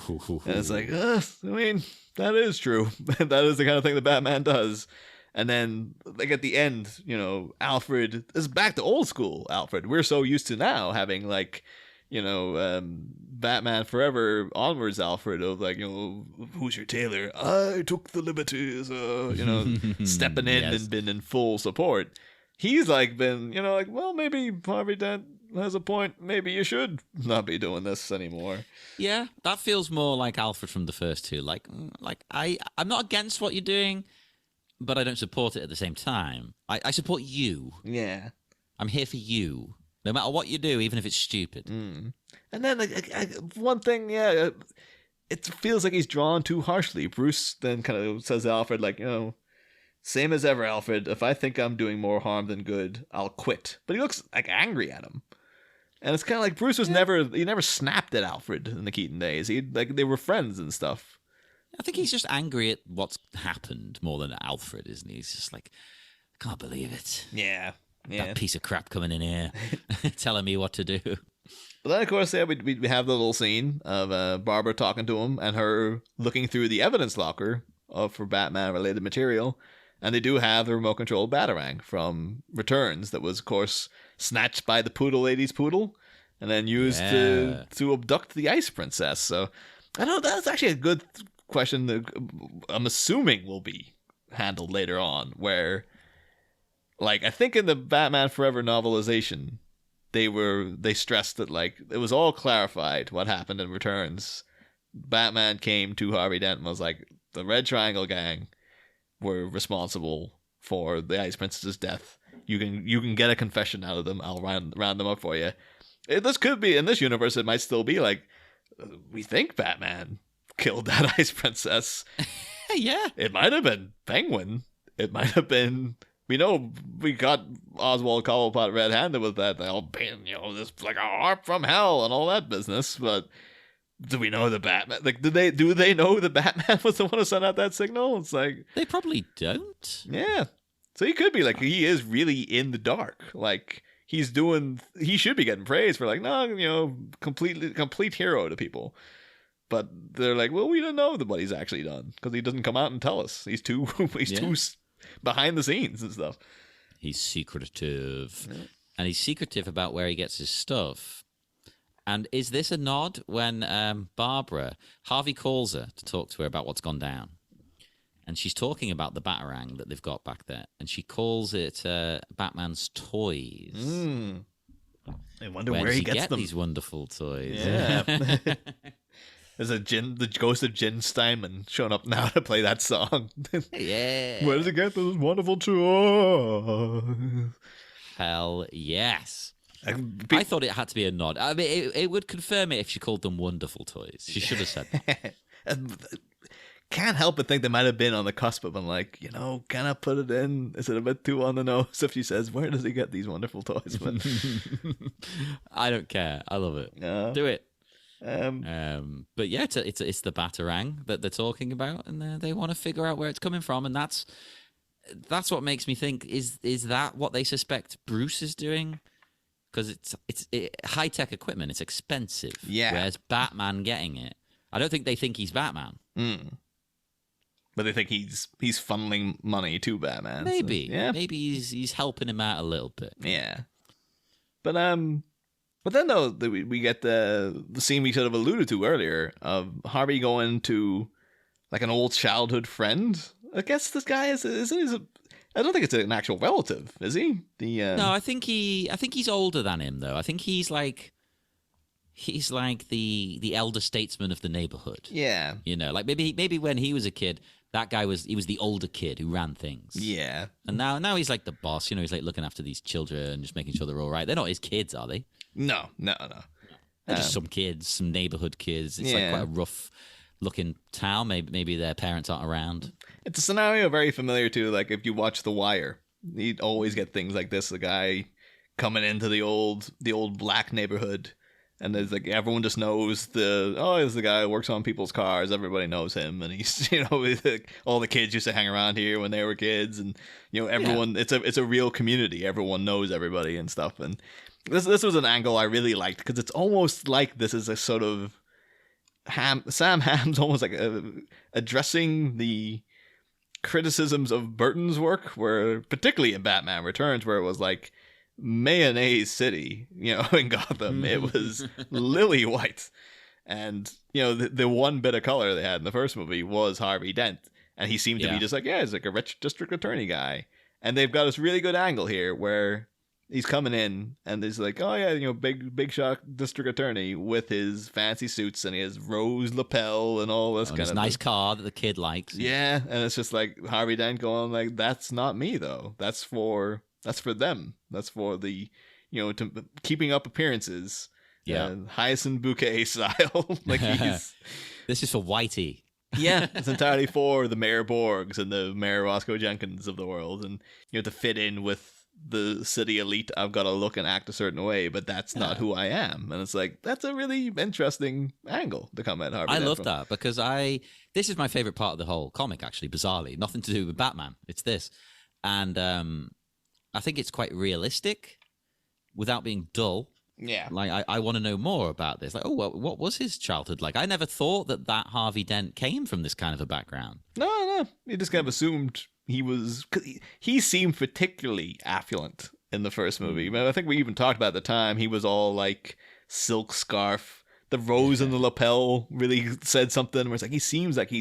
And it's like, I mean, that is true. That is the kind of thing that Batman does. And then, like, at the end, Alfred is back to old school Alfred. We're so used to now having, like, Batman Forever onwards Alfred of, like, who's your tailor? I took the liberties, stepping in and been in full support. He's, like, been, like, well, maybe Harvey Dent has a point. Maybe you should not be doing this anymore. Yeah, that feels more like Alfred from the first two. Like I'm not against what you're doing, but I don't support it at the same time. I support you. Yeah. I'm here for you. No matter what you do, even if it's stupid. And then, one thing, it feels like he's drawn too harshly. Bruce then kind of says to Alfred, like, same as ever, Alfred. If I think I'm doing more harm than good, I'll quit. But he looks, like, angry at him. And it's kind of like Bruce was he never snapped at Alfred in the Keaton days. They were friends and stuff. I think he's just angry at what's happened more than Alfred, isn't he? He's just like, I can't believe it. Yeah. That piece of crap coming in here, telling me what to do. But then, of course, we have the little scene of Barbara talking to him and her looking through the evidence locker for Batman-related material. And they do have the remote-controlled Batarang from Returns that was, of course, snatched by the Poodle Lady's poodle and then used to abduct the Ice Princess. So, I know that's actually a good question that I'm assuming will be handled later on, where, like, I think in the Batman Forever novelization, they stressed that, like, it was all clarified what happened in Returns. Batman came to Harvey Dent and was like, the Red Triangle gang were responsible for the Ice Princess's death. You can get a confession out of them. I'll round them up for you. This could be, in this universe, it might still be like we think Batman killed that ice princess. Yeah. It might have been Penguin. It might have been. We know we got Oswald Cobblepot red-handed with that. This like a harp from hell and all that business. But do we know the Batman? Like, do they know the Batman was the one who sent out that signal? It's like They probably don't. yeah. So he could be like he is really in the dark. Like he should be getting praise for like complete hero to people. But they're like, well, we don't know what he's actually done because he doesn't come out and tell us. He's too too behind the scenes and stuff. He's secretive. Yeah. And he's secretive about where he gets his stuff. And is this a nod when Harvey calls her to talk to her about what's gone down? And she's talking about the Batarang that they've got back there. And she calls it Batman's toys. I wonder where he gets them. These wonderful toys. Yeah. There's the ghost of Jin Steinman showing up now to play that song. Yeah. Where does he get those wonderful toys? Hell yes. I thought it had to be a nod. I mean, it would confirm it if she called them wonderful toys. She should have said that. Can't help but think they might have been on the cusp of, like, can I put it in? Is it a bit too on the nose if she says, where does he get these wonderful toys? But I don't care. I love it. Do it. But yeah, it's the Batarang that they're talking about, and they want to figure out where it's coming from, and that's what makes me think: is that what they suspect Bruce is doing? Because it's high tech equipment, it's expensive. Yeah. Where's Batman getting it? I don't think they think he's Batman. But they think he's funneling money to Batman. Maybe, maybe he's helping him out a little bit. Yeah, but then though we get the scene we sort of alluded to earlier of Harvey going to like an old childhood friend. I guess this guy is I don't think it's an actual relative, is he? No, I think he's older than him though. I think he's like the elder statesman of the neighborhood. Yeah, like maybe when he was a kid, that guy was the older kid who ran things. Yeah, and now he's like the boss. He's like looking after these children, just making sure they're all right. They're not his kids, are they? No. They're just some kids, some neighborhood kids. It's like quite a rough looking town. Maybe their parents aren't around. It's a scenario very familiar to, like, if you watch The Wire, you'd always get things like this. The guy coming into the old black neighborhood, and there's like everyone just knows he's the guy who works on people's cars. Everybody knows him, and he's all the kids used to hang around here when they were kids, and everyone. Yeah. It's a real community. Everyone knows everybody and stuff. And this was an angle I really liked because it's almost like this is a sort of Sam Hamm's almost like addressing the criticisms of Burton's work, where particularly in Batman Returns, where it was like mayonnaise city, in Gotham, it was lily white, and the one bit of color they had in the first movie was Harvey Dent, and he seemed to be just like he's like a rich district attorney guy, and they've got this really good angle here where he's coming in and there's like, big shot district attorney with his fancy suits and he has rose lapel and all this kind of nice car that the kid likes. Yeah, and it's just like Harvey Dent going like, that's not me though. That's for them. That's for the to keeping up appearances. Yeah, Hyacinth Bouquet style. Like this is for Whitey. Yeah, it's entirely for the Mayor Borgs and the Mayor Roscoe Jenkins of the world, and to fit in with the city elite, I've got to look and act a certain way, but that's not who I am. And it's like, that's a really interesting angle to come at Harvey. I love that because this is my favorite part of the whole comic, actually, bizarrely. Nothing to do with Batman. It's this. And I think it's quite realistic without being dull. Yeah. Like, I want to know more about this. Like, what was his childhood like? I never thought that Harvey Dent came from this kind of a background. No. You just kind of assumed he seemed particularly affluent in the first movie. I think we even talked about at the time, he was all like silk scarf. The rose in the lapel really said something where it's like he seems like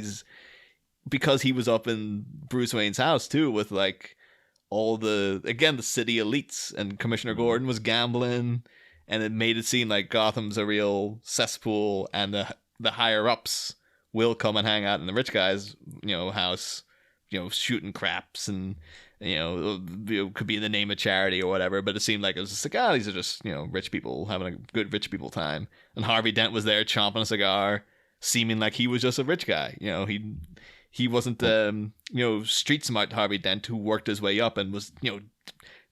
because he was up in Bruce Wayne's house too with like all the city elites, and Commissioner Gordon was gambling, and it made it seem like Gotham's a real cesspool, and the higher ups will come and hang out in the rich guy's house, shooting craps and could be in the name of charity or whatever, but it seemed like it was just like, these are just, rich people having a good rich people time. And Harvey Dent was there chomping a cigar, seeming like he was just a rich guy. He wasn't, street smart Harvey Dent who worked his way up and was,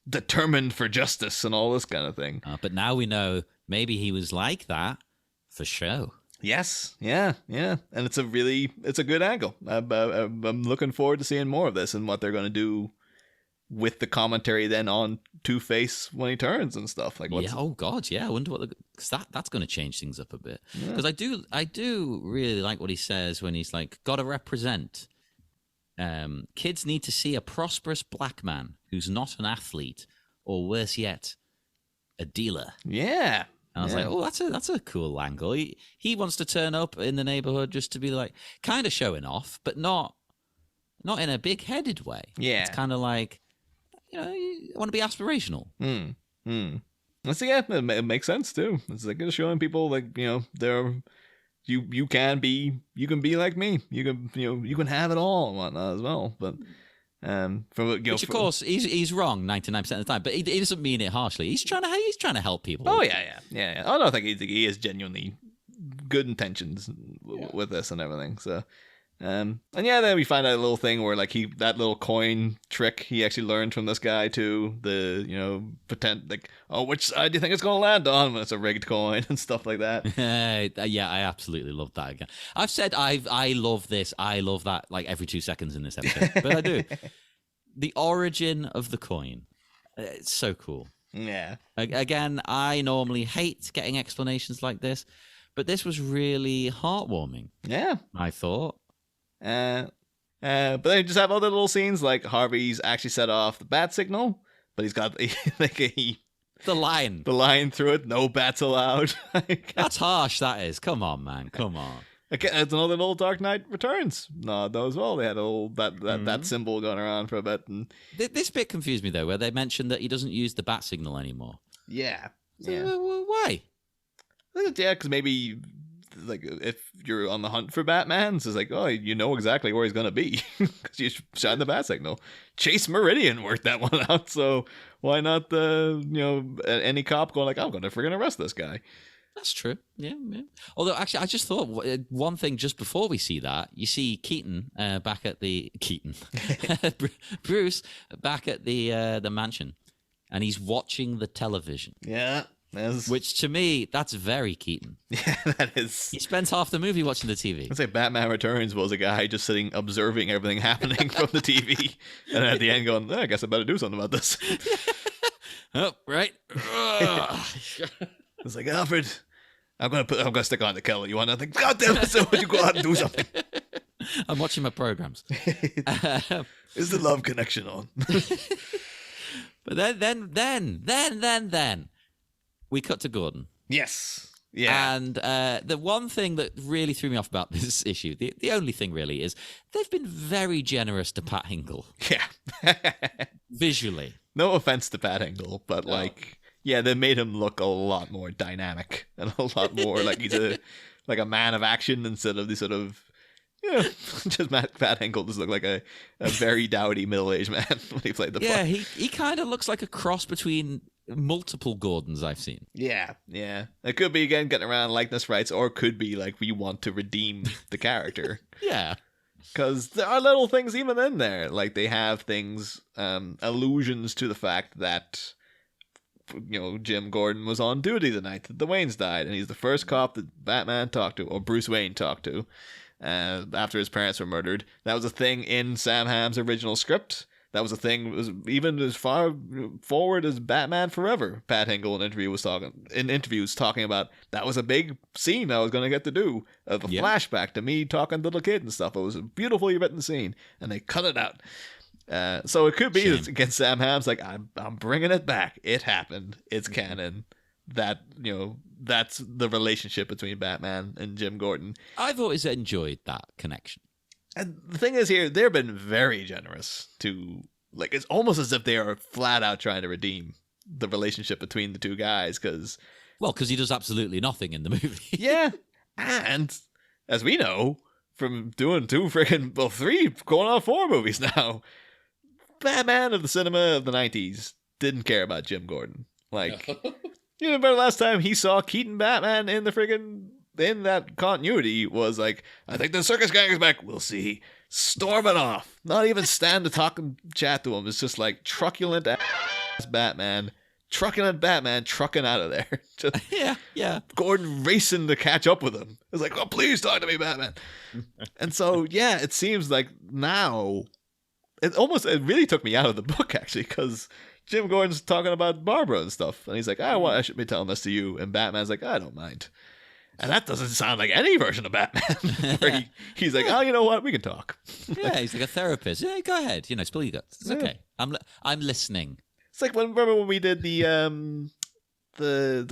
determined for justice and all this kind of thing. But now we know maybe he was like that for show. Yes, yeah, and it's a good angle. I'm looking forward to seeing more of this and what they're going to do with the commentary then on Two-Face when he turns and stuff. Like, oh god, yeah. I wonder because that's going to change things up a bit. Because I do really like what he says when he's like, "Got to represent. Kids need to see a prosperous black man who's not an athlete, or worse yet, a dealer." Yeah. And I was like, oh, that's a cool angle. He wants to turn up in the neighborhood just to be like kind of showing off, but not in a big-headed way. Yeah. It's kind of like, I want to be aspirational. Let's see, it makes sense too. It's like showing people like, they're you can be like me. You can have it all and whatnot as well. But which of course he's wrong 99% of the time, but he doesn't mean it harshly. He's trying to help people. Oh yeah. I don't think he has genuinely good intentions with this and everything. So, and then we find out a little thing where like that little coin trick he actually learned from this guy too. The pretend like, oh, which side do you think it's gonna land on when it's a rigged coin and stuff like that. Yeah, I absolutely love that again. I've said I love this, I love that like every 2 seconds in this episode, but I do. The origin of the coin, it's so cool. Yeah. Again, I normally hate getting explanations like this, but this was really heartwarming. Yeah, I thought. But they just have other little scenes like Harvey's actually set off the bat signal, but he's got the line through it. No bats allowed. That's harsh. That is. Come on, man. Come on. Okay, it's another little Dark Knight Returns nod though as well. They had a little that symbol going around for a bit. And this bit confused me though, where they mentioned that he doesn't use the bat signal anymore. Yeah. So, why? Yeah, because maybe like if you're on the hunt for Batman, it's like, oh, you know exactly where he's gonna be because you shine the bat signal. Chase Meridian worked that one out, so why not any cop going like, I'm gonna friggin' arrest this guy. That's true. Yeah. Although, actually, I just thought one thing just before we see that, you see Keaton back at the Bruce back at the mansion, and he's watching the television. Yeah. Which to me, that's very Keaton. Yeah, that is. He spends half the movie watching the TV. I'd say Batman Returns was a guy just sitting observing everything happening from the TV, and at the end going, I guess I better do something about this. Oh, right. It's like, Alfred, I'm gonna stick on the Kelly. You want nothing? God damn it! So would you go out and do something? I'm watching my programs. Is the love connection on? But then we cut to Gordon. Yes. Yeah. And the one thing that really threw me off about this issue, the only thing really, is they've been very generous to Pat Hingle. Yeah. Visually. No offense to Pat Hingle, but they made him look a lot more dynamic and a lot more like he's a man of action instead of the sort of just Pat Hingle just looked like a very dowdy middle-aged man when he played the part. Yeah, he kind of looks like a cross between multiple Gordons I've seen. Yeah. It could be, again, getting around likeness rights, or it could be like we want to redeem the character. Yeah. Because there are little things even in there. Like they have things, allusions to the fact that Jim Gordon was on duty the night that the Waynes died, and he's the first cop that Batman talked to, or Bruce Wayne talked to, after his parents were murdered. That was a thing in Sam Hamm's original script. That was a thing. It was even as far forward as Batman Forever. Pat Hingle in interviews talking about that was a big scene I was going to get to do of a flashback to me talking to the little kid and stuff. It was a beautifully written scene, and they cut it out. So it could be against Sam Hamm's like, I'm bringing it back. It happened. It's canon. That that's the relationship between Batman and Jim Gordon. I've always enjoyed that connection. And the thing is here, they've been very generous to, like, it's almost as if they are flat out trying to redeem the relationship between the two guys, because he does absolutely nothing in the movie. Yeah, and as we know from doing 3 going on 4 movies now, Batman of the cinema of the 90s didn't care about Jim Gordon. Like, you remember last time he saw Keaton Batman in the friggin' in that continuity was like, I think the circus gang is back. We'll see. Storming off. Not even stand to talk and chat to him. It's just like truculent ass Batman. Truculent Batman trucking out of there. Just yeah. Gordon racing to catch up with him. It's like, oh, please talk to me, Batman. And so, yeah, it seems like now, it really took me out of the book, actually, because Jim Gordon's talking about Barbara and stuff. And he's like, I should be telling this to you. And Batman's like, I don't mind. And that doesn't sound like any version of Batman. Where he's like, oh, you know what? We can talk. Yeah, he's like a therapist. Yeah, go ahead. Spill your guts. It's okay. I'm listening. It's like remember when we did the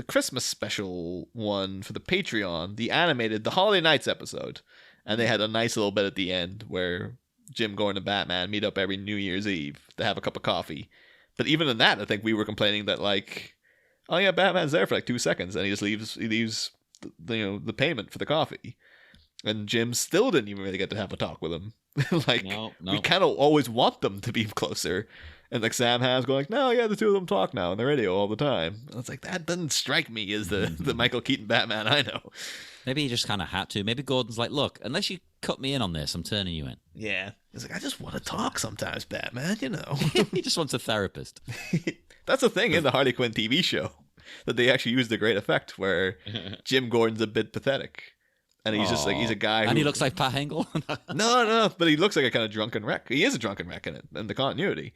Christmas special one for the Patreon, the Holiday Nights episode, and they had a nice little bit at the end where Jim Gordon and Batman meet up every New Year's Eve to have a cup of coffee. But even in that, I think we were complaining that like, oh yeah, Batman's there for like 2 seconds and he just leaves the payment for the coffee, and Jim still didn't even really get to have a talk with him. Like, no. We kind of always want them to be closer. And like Sam Ham's going like, no, yeah, the two of them talk now on the radio all the time. And it's like, that doesn't strike me as the Michael Keaton Batman I know. Maybe he just kind of had to. Maybe Gordon's like, look, unless you cut me in on this, I'm turning you in. Yeah. He's like, I just want to talk sometimes, Batman, He just wants a therapist. That's the thing in the Harley Quinn TV show, that they actually used a great effect where Jim Gordon's a bit pathetic. And he's just like, he's a guy who... And he looks like Pat Engel? No, but he looks like a kind of drunken wreck. He is a drunken wreck in the continuity.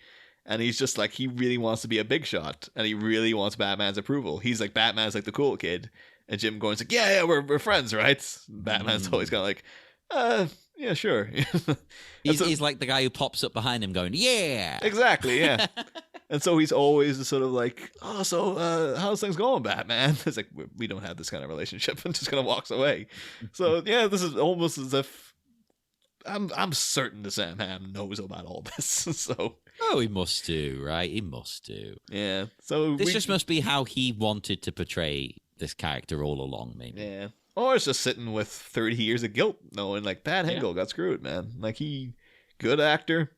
And he's just like, he really wants to be a big shot. And he really wants Batman's approval. He's like, Batman's like the cool kid. And Jim Gordon's like, yeah, we're friends, right? Batman's always kind of like, yeah, sure. He's like the guy who pops up behind him going, yeah. Exactly, yeah. And so he's always sort of like, oh, so how's things going, Batman? It's like, we don't have this kind of relationship, and just kind of walks away. So, yeah, this is almost as if I'm certain that Sam Hamm knows about all this. So, oh, he must do, right? He must do. Yeah. So this just must be how he wanted to portray this character all along, maybe. Yeah. Or it's just sitting with 30 years of guilt, knowing like Pat Hingle got screwed, man. Like good actor,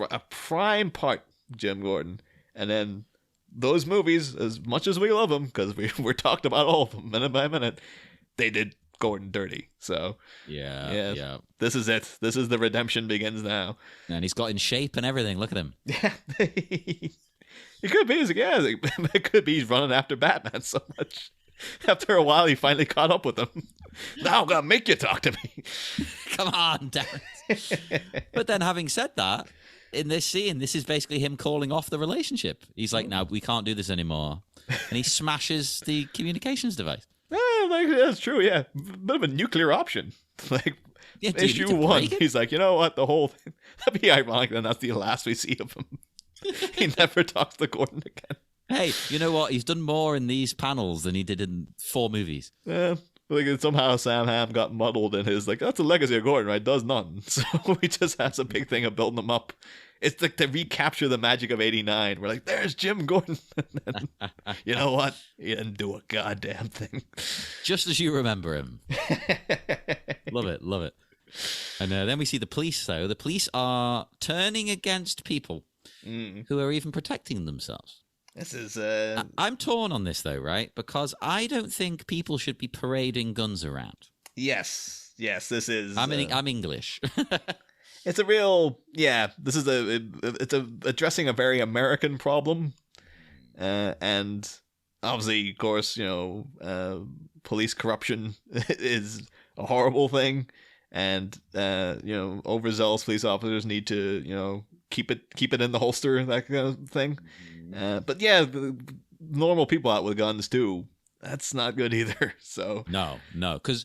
a prime part, Jim Gordon, and then those movies, as much as we love them, because we're talked about all of them minute by minute, they did Gordon dirty. So yeah. This is it. This is the redemption begins now. And he's got in shape and everything. Look at him. Yeah. It could be. It could be he's running after Batman so much. After a while, he finally caught up with him. Now I'm gonna make you talk to me. Come on, Darren. But then, having said that, in this scene, this is basically him calling off the relationship. He's like, "No, we can't do this anymore," and he smashes the communications device. Like, that's true. Yeah, bit of a nuclear option. Like issue 1, he's like, you know what? The whole thing. That'd be ironic. Then that's the last we see of him. He never talks to Gordon again. Hey, you know what? He's done more in these panels than he did in 4 movies. Yeah, like somehow Sam Hamm got muddled in his like, that's the legacy of Gordon, right? Does none. So he just has a big thing of building them up. It's like to recapture the magic of '89. We're like, there's Jim Gordon. And then, you know what? He didn't do a goddamn thing. Just as you remember him. Love it. And then we see the police, though. The police are turning against people who are even protecting themselves. This is... I'm torn on this, though, right? Because I don't think people should be parading guns around. Yes, this is... I'm English. It's a real... Yeah, this is addressing a very American problem. And obviously, of course, police corruption is a horrible thing. And, overzealous police officers need to, keep it in the holster, that kind of thing. But yeah, the normal people out with guns too, that's not good either. So no, because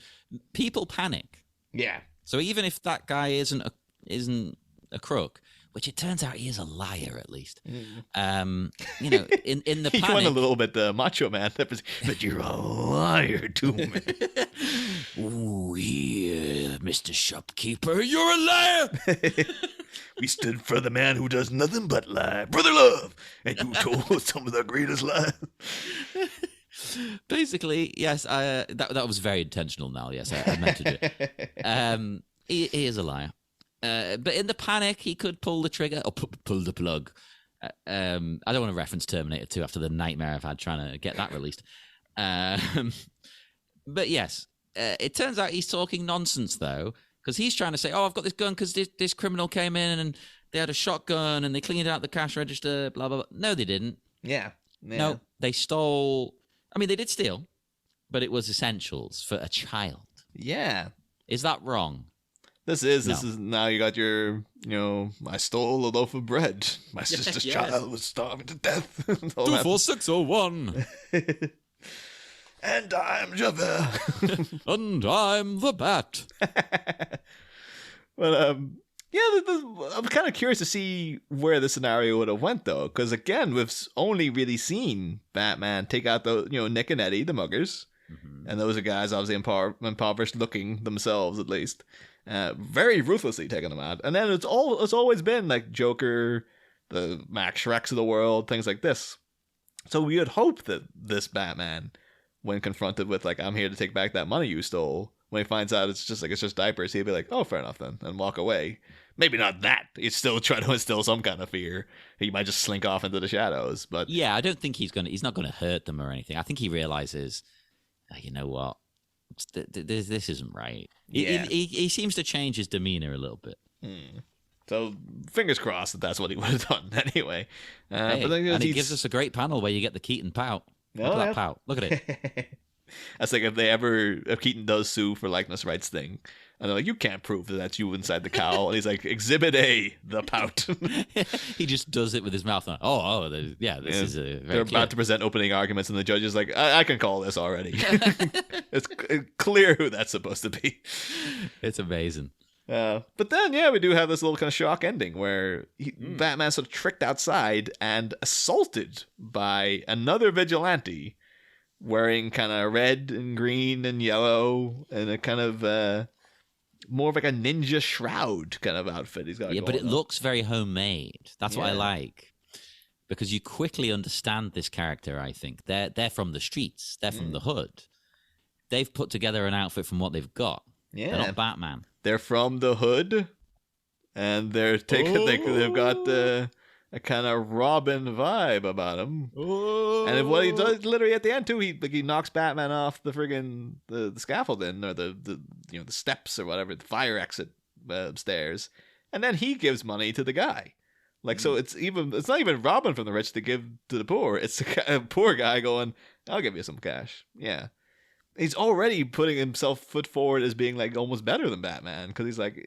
people panic. Yeah. So even if that guy isn't a crook, which it turns out he is a liar at least. In the panic, he went a little bit Macho Man, but you're a liar too, man. Ooh, yeah, Mr. Shopkeeper, you're a liar. We stood for the man who does nothing but lie. Brother Love! And you told us some of the greatest lies. Basically, yes, that was very intentional now. Yes, I meant to do it. He is a liar. But in the panic, he could pull the trigger or pull the plug. I don't want to reference Terminator 2 after the nightmare I've had trying to get that released. But yes, it turns out he's talking nonsense, though, because he's trying to say, I've got this gun because this criminal came in and they had a shotgun and they cleaned out the cash register, blah, blah, blah. No, they didn't. Yeah. No, they stole... I mean, they did steal, but it was essentials for a child. Yeah. Is that wrong? This is now you got your, I stole a loaf of bread. My sister's child was starving to death. 24601. And I'm Javert. And I'm the Bat. But, I'm kind of curious to see where the scenario would have went, though. Because, again, we've only really seen Batman take out the, Nick and Eddie, the muggers. Mm-hmm. And those are guys obviously impoverished looking themselves, at least. Very ruthlessly taking them out. And then it's always been like Joker, the Max Shreks of the world, things like this. So we would hope that this Batman, when confronted with like, I'm here to take back that money you stole, when he finds out it's just diapers, he'd be like, oh, fair enough then, and walk away. Maybe not that. He'd still try to instill some kind of fear. He might just slink off into the shadows. But yeah, I don't think he's not going to hurt them or anything. I think he realizes, you know what? This isn't right. Yeah. He seems to change his demeanor a little bit. So fingers crossed that's what he would have done anyway. But then, and it gives us a great panel where you get the Keaton pout. Look at that pout. Look at it. That's like if Keaton does sue for likeness rights thing, and they're like, you can't prove that that's you inside the cowl, and he's like, Exhibit A, the pout. He just does it with his mouth on. This is a very They're about to present opening arguments, and the judge is like, I can call this already. It's clear who that's supposed to be. It's amazing. But then, we do have this little kind of shock ending where Batman's sort of tricked outside and assaulted by another vigilante wearing kind of red and green and yellow and a kind of more of like a ninja shroud kind of outfit he's got. Yeah, but it looks very homemade. That's what I like. Because you quickly understand this character, I think. They're from the streets. They're from the hood. They've put together an outfit from what they've got. Yeah. They're not Batman. They're from the hood, and they've got a kind of Robin vibe about him. And what he does literally at the end too, he knocks Batman off the friggin' the scaffolding or the steps or whatever, the fire exit stairs, and then he gives money to the guy. Like so, it's not even Robin from the rich to give to the poor. It's a poor guy going, "I'll give you some cash." Yeah. He's already putting himself foot forward as being like almost better than Batman because he's like,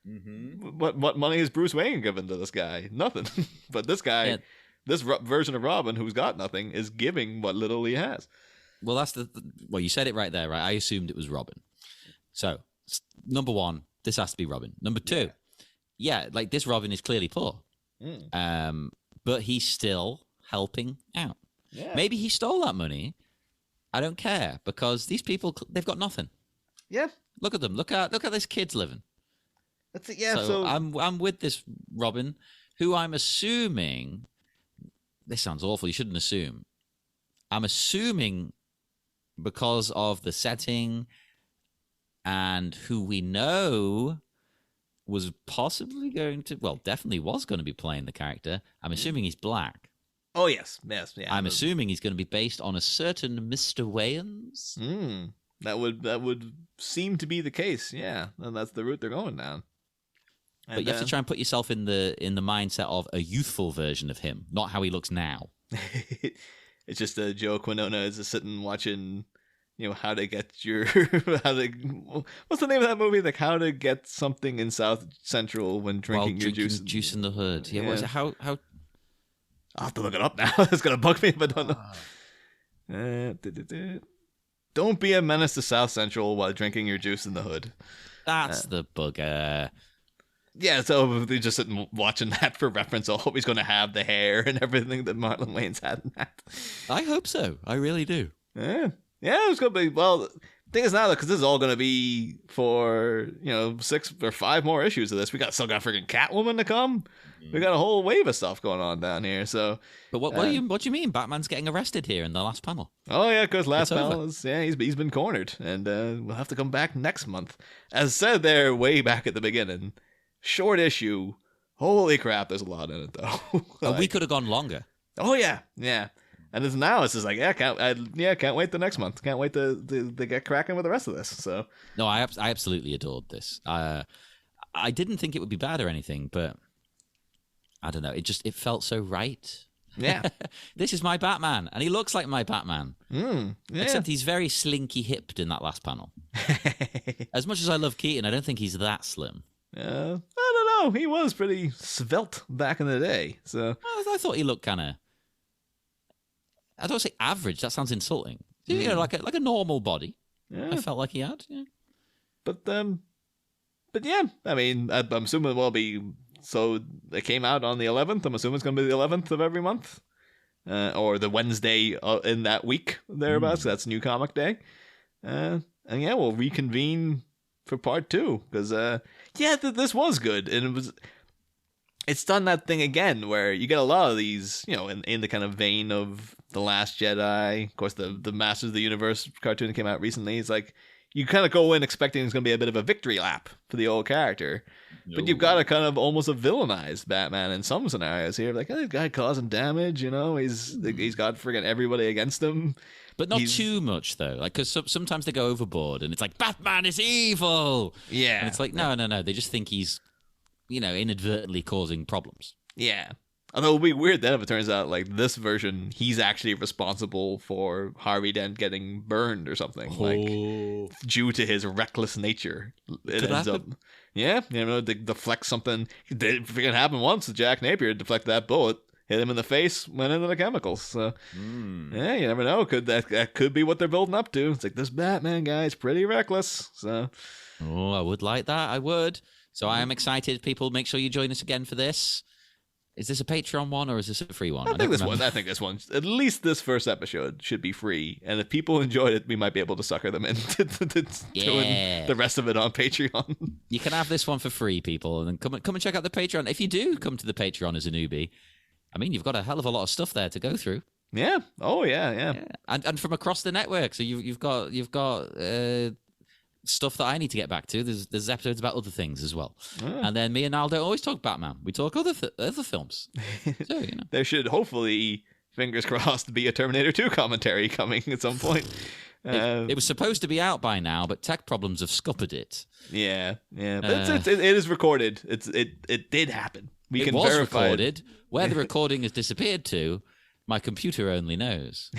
what money is Bruce Wayne given to this guy? Nothing. But this guy, this version of Robin who's got nothing is giving what little he has. Well, that's you said it right there, right? I assumed it was Robin. So, number one, this has to be Robin. Number two, like this Robin is clearly poor. But he's still helping out. Yeah. Maybe he stole that money. I don't care because these people, they've got nothing. Yeah. Look at them. Look at this kid's living. That's it. Yeah. So I'm with this Robin, who I'm assuming, this sounds awful. You shouldn't assume. I'm assuming because of the setting and who we know was possibly definitely was going to be playing the character. I'm assuming he's black. Oh, yes. Yeah. I'm assuming he's going to be based on a certain Mr. Wayans. That would seem to be the case, yeah. And that's the route they're going down. But you have to try and put yourself in the mindset of a youthful version of him, not how he looks now. It's just a joke. Winona is just sitting watching, how to get your... what's the name of that movie? Like, how to get something in South Central when drinking your juice. Juice in the hood. Yeah, what is it? How... I'll have to look it up now. It's going to bug me if I don't know. Don't be a menace to South Central while drinking your juice in the hood. That's the bugger. Yeah, so they're just sitting watching that for reference. I hope he's going to have the hair and everything that Marlon Wayne's had in that. I hope so. I really do. Yeah, it's going to be, well, thing is now, because this is all going to be for 6 or 5 more issues of this. We still got freaking Catwoman to come. We got a whole wave of stuff going on down here. So, but what do you mean? Batman's getting arrested here in the last panel? Oh yeah, because last panel is he's been cornered, and we'll have to come back next month. As said there, way back at the beginning, short issue. Holy crap, there's a lot in it though. We could have gone longer. Oh yeah. And it's just like, can't wait the next month. Can't wait to get cracking with the rest of this. So no, I absolutely adored this. I didn't think it would be bad or anything, but I don't know. It felt so right. Yeah. This is my Batman, and he looks like my Batman. Yeah. Except he's very slinky hipped in that last panel. As much as I love Keaton, I don't think he's that slim. I don't know. He was pretty svelte back in the day. So I thought he looked kind of. I don't say average. That sounds insulting. Like a normal body. Yeah. I felt like he had. Yeah. But yeah. I mean, I'm assuming it will be. So it came out on the 11th. I'm assuming it's going to be the 11th of every month, or the Wednesday in that week thereabouts. That's New Comic Day, and yeah, we'll reconvene for part 2 because this was good, and it's done that thing again where you get a lot of these, in the kind of vein of The Last Jedi. Of course, the Masters of the Universe cartoon that came out recently. It's like you kind of go in expecting it's going to be a bit of a victory lap for the old character. No. But you've got a kind of almost a villainized Batman in some scenarios here. Like, this guy causing damage, he's got friggin' everybody against him. But not too much, though. Like, because sometimes they go overboard and it's like, Batman is evil! Yeah. And it's like, no. They just think he's, inadvertently causing problems. Yeah. Although it'll be weird then if it turns out, like, this version, he's actually responsible for Harvey Dent getting burned or something. Like, due to his reckless nature. It ends up. Yeah, deflect something. It did freaking happen once. Jack Napier deflected that bullet, hit him in the face, went into the chemicals. So, yeah, you never know. That could be what they're building up to. It's like, this Batman guy is pretty reckless. So, I would like that. I would. So I am excited. People, make sure you join us again for this. Is this a Patreon one or is this a free one? I think this one, at least this first episode should be free. And if people enjoyed it, we might be able to sucker them into doing the rest of it on Patreon. You can have this one for free, people, and then come and check out the Patreon. If you do come to the Patreon as a newbie, I mean, you've got a hell of a lot of stuff there to go through. Yeah. Oh yeah. And from across the network, so you've got stuff that I need to get back to. There's episodes about other things as well. And then me and Al don't always talk Batman. We talk other films. So, There should hopefully, fingers crossed, be a Terminator 2 commentary coming at some point. It was supposed to be out by now, but tech problems have scuppered it. Yeah. But it is recorded. It did happen. It was recorded. Where the recording has disappeared to, my computer only knows.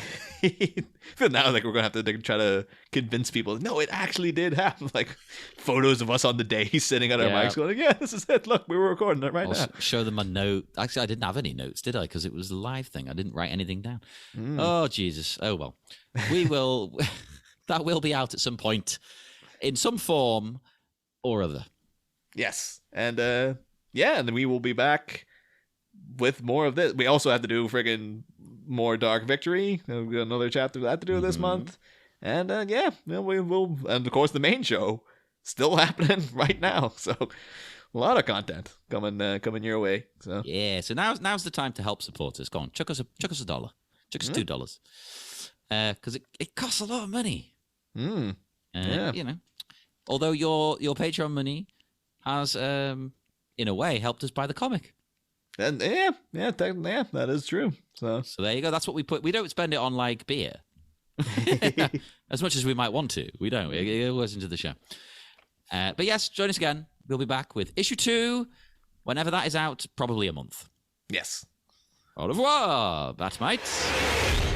I feel now like we're going to have to try to convince people, no, it actually did happen. Like photos of us on the day sitting at our mics going, yeah, this is it. Look, we were recording it right now. Show them a note. Actually, I didn't have any notes, did I? Because it was a live thing. I didn't write anything down. Oh, Jesus. Oh, well. We will... that will be out at some point in some form or other. Yes. And, and then we will be back with more of this. We also have to do friggin' more Dark Victory. We've got another chapter of that to do this month. And we will. And of course, the main show still happening right now. So a lot of content coming your way. So yeah. So now's the time to help support us. Go on, chuck us $1, chuck us $2, because it costs a lot of money. Although your Patreon money has in a way helped us buy the comic. And that is true. So there you go. That's what we put. We don't spend it on like beer, as much as we might want to. We don't. It goes into the show. But yes, join us again. We'll be back with issue 2, whenever that is out. Probably a month. Yes. Au revoir, Batmites.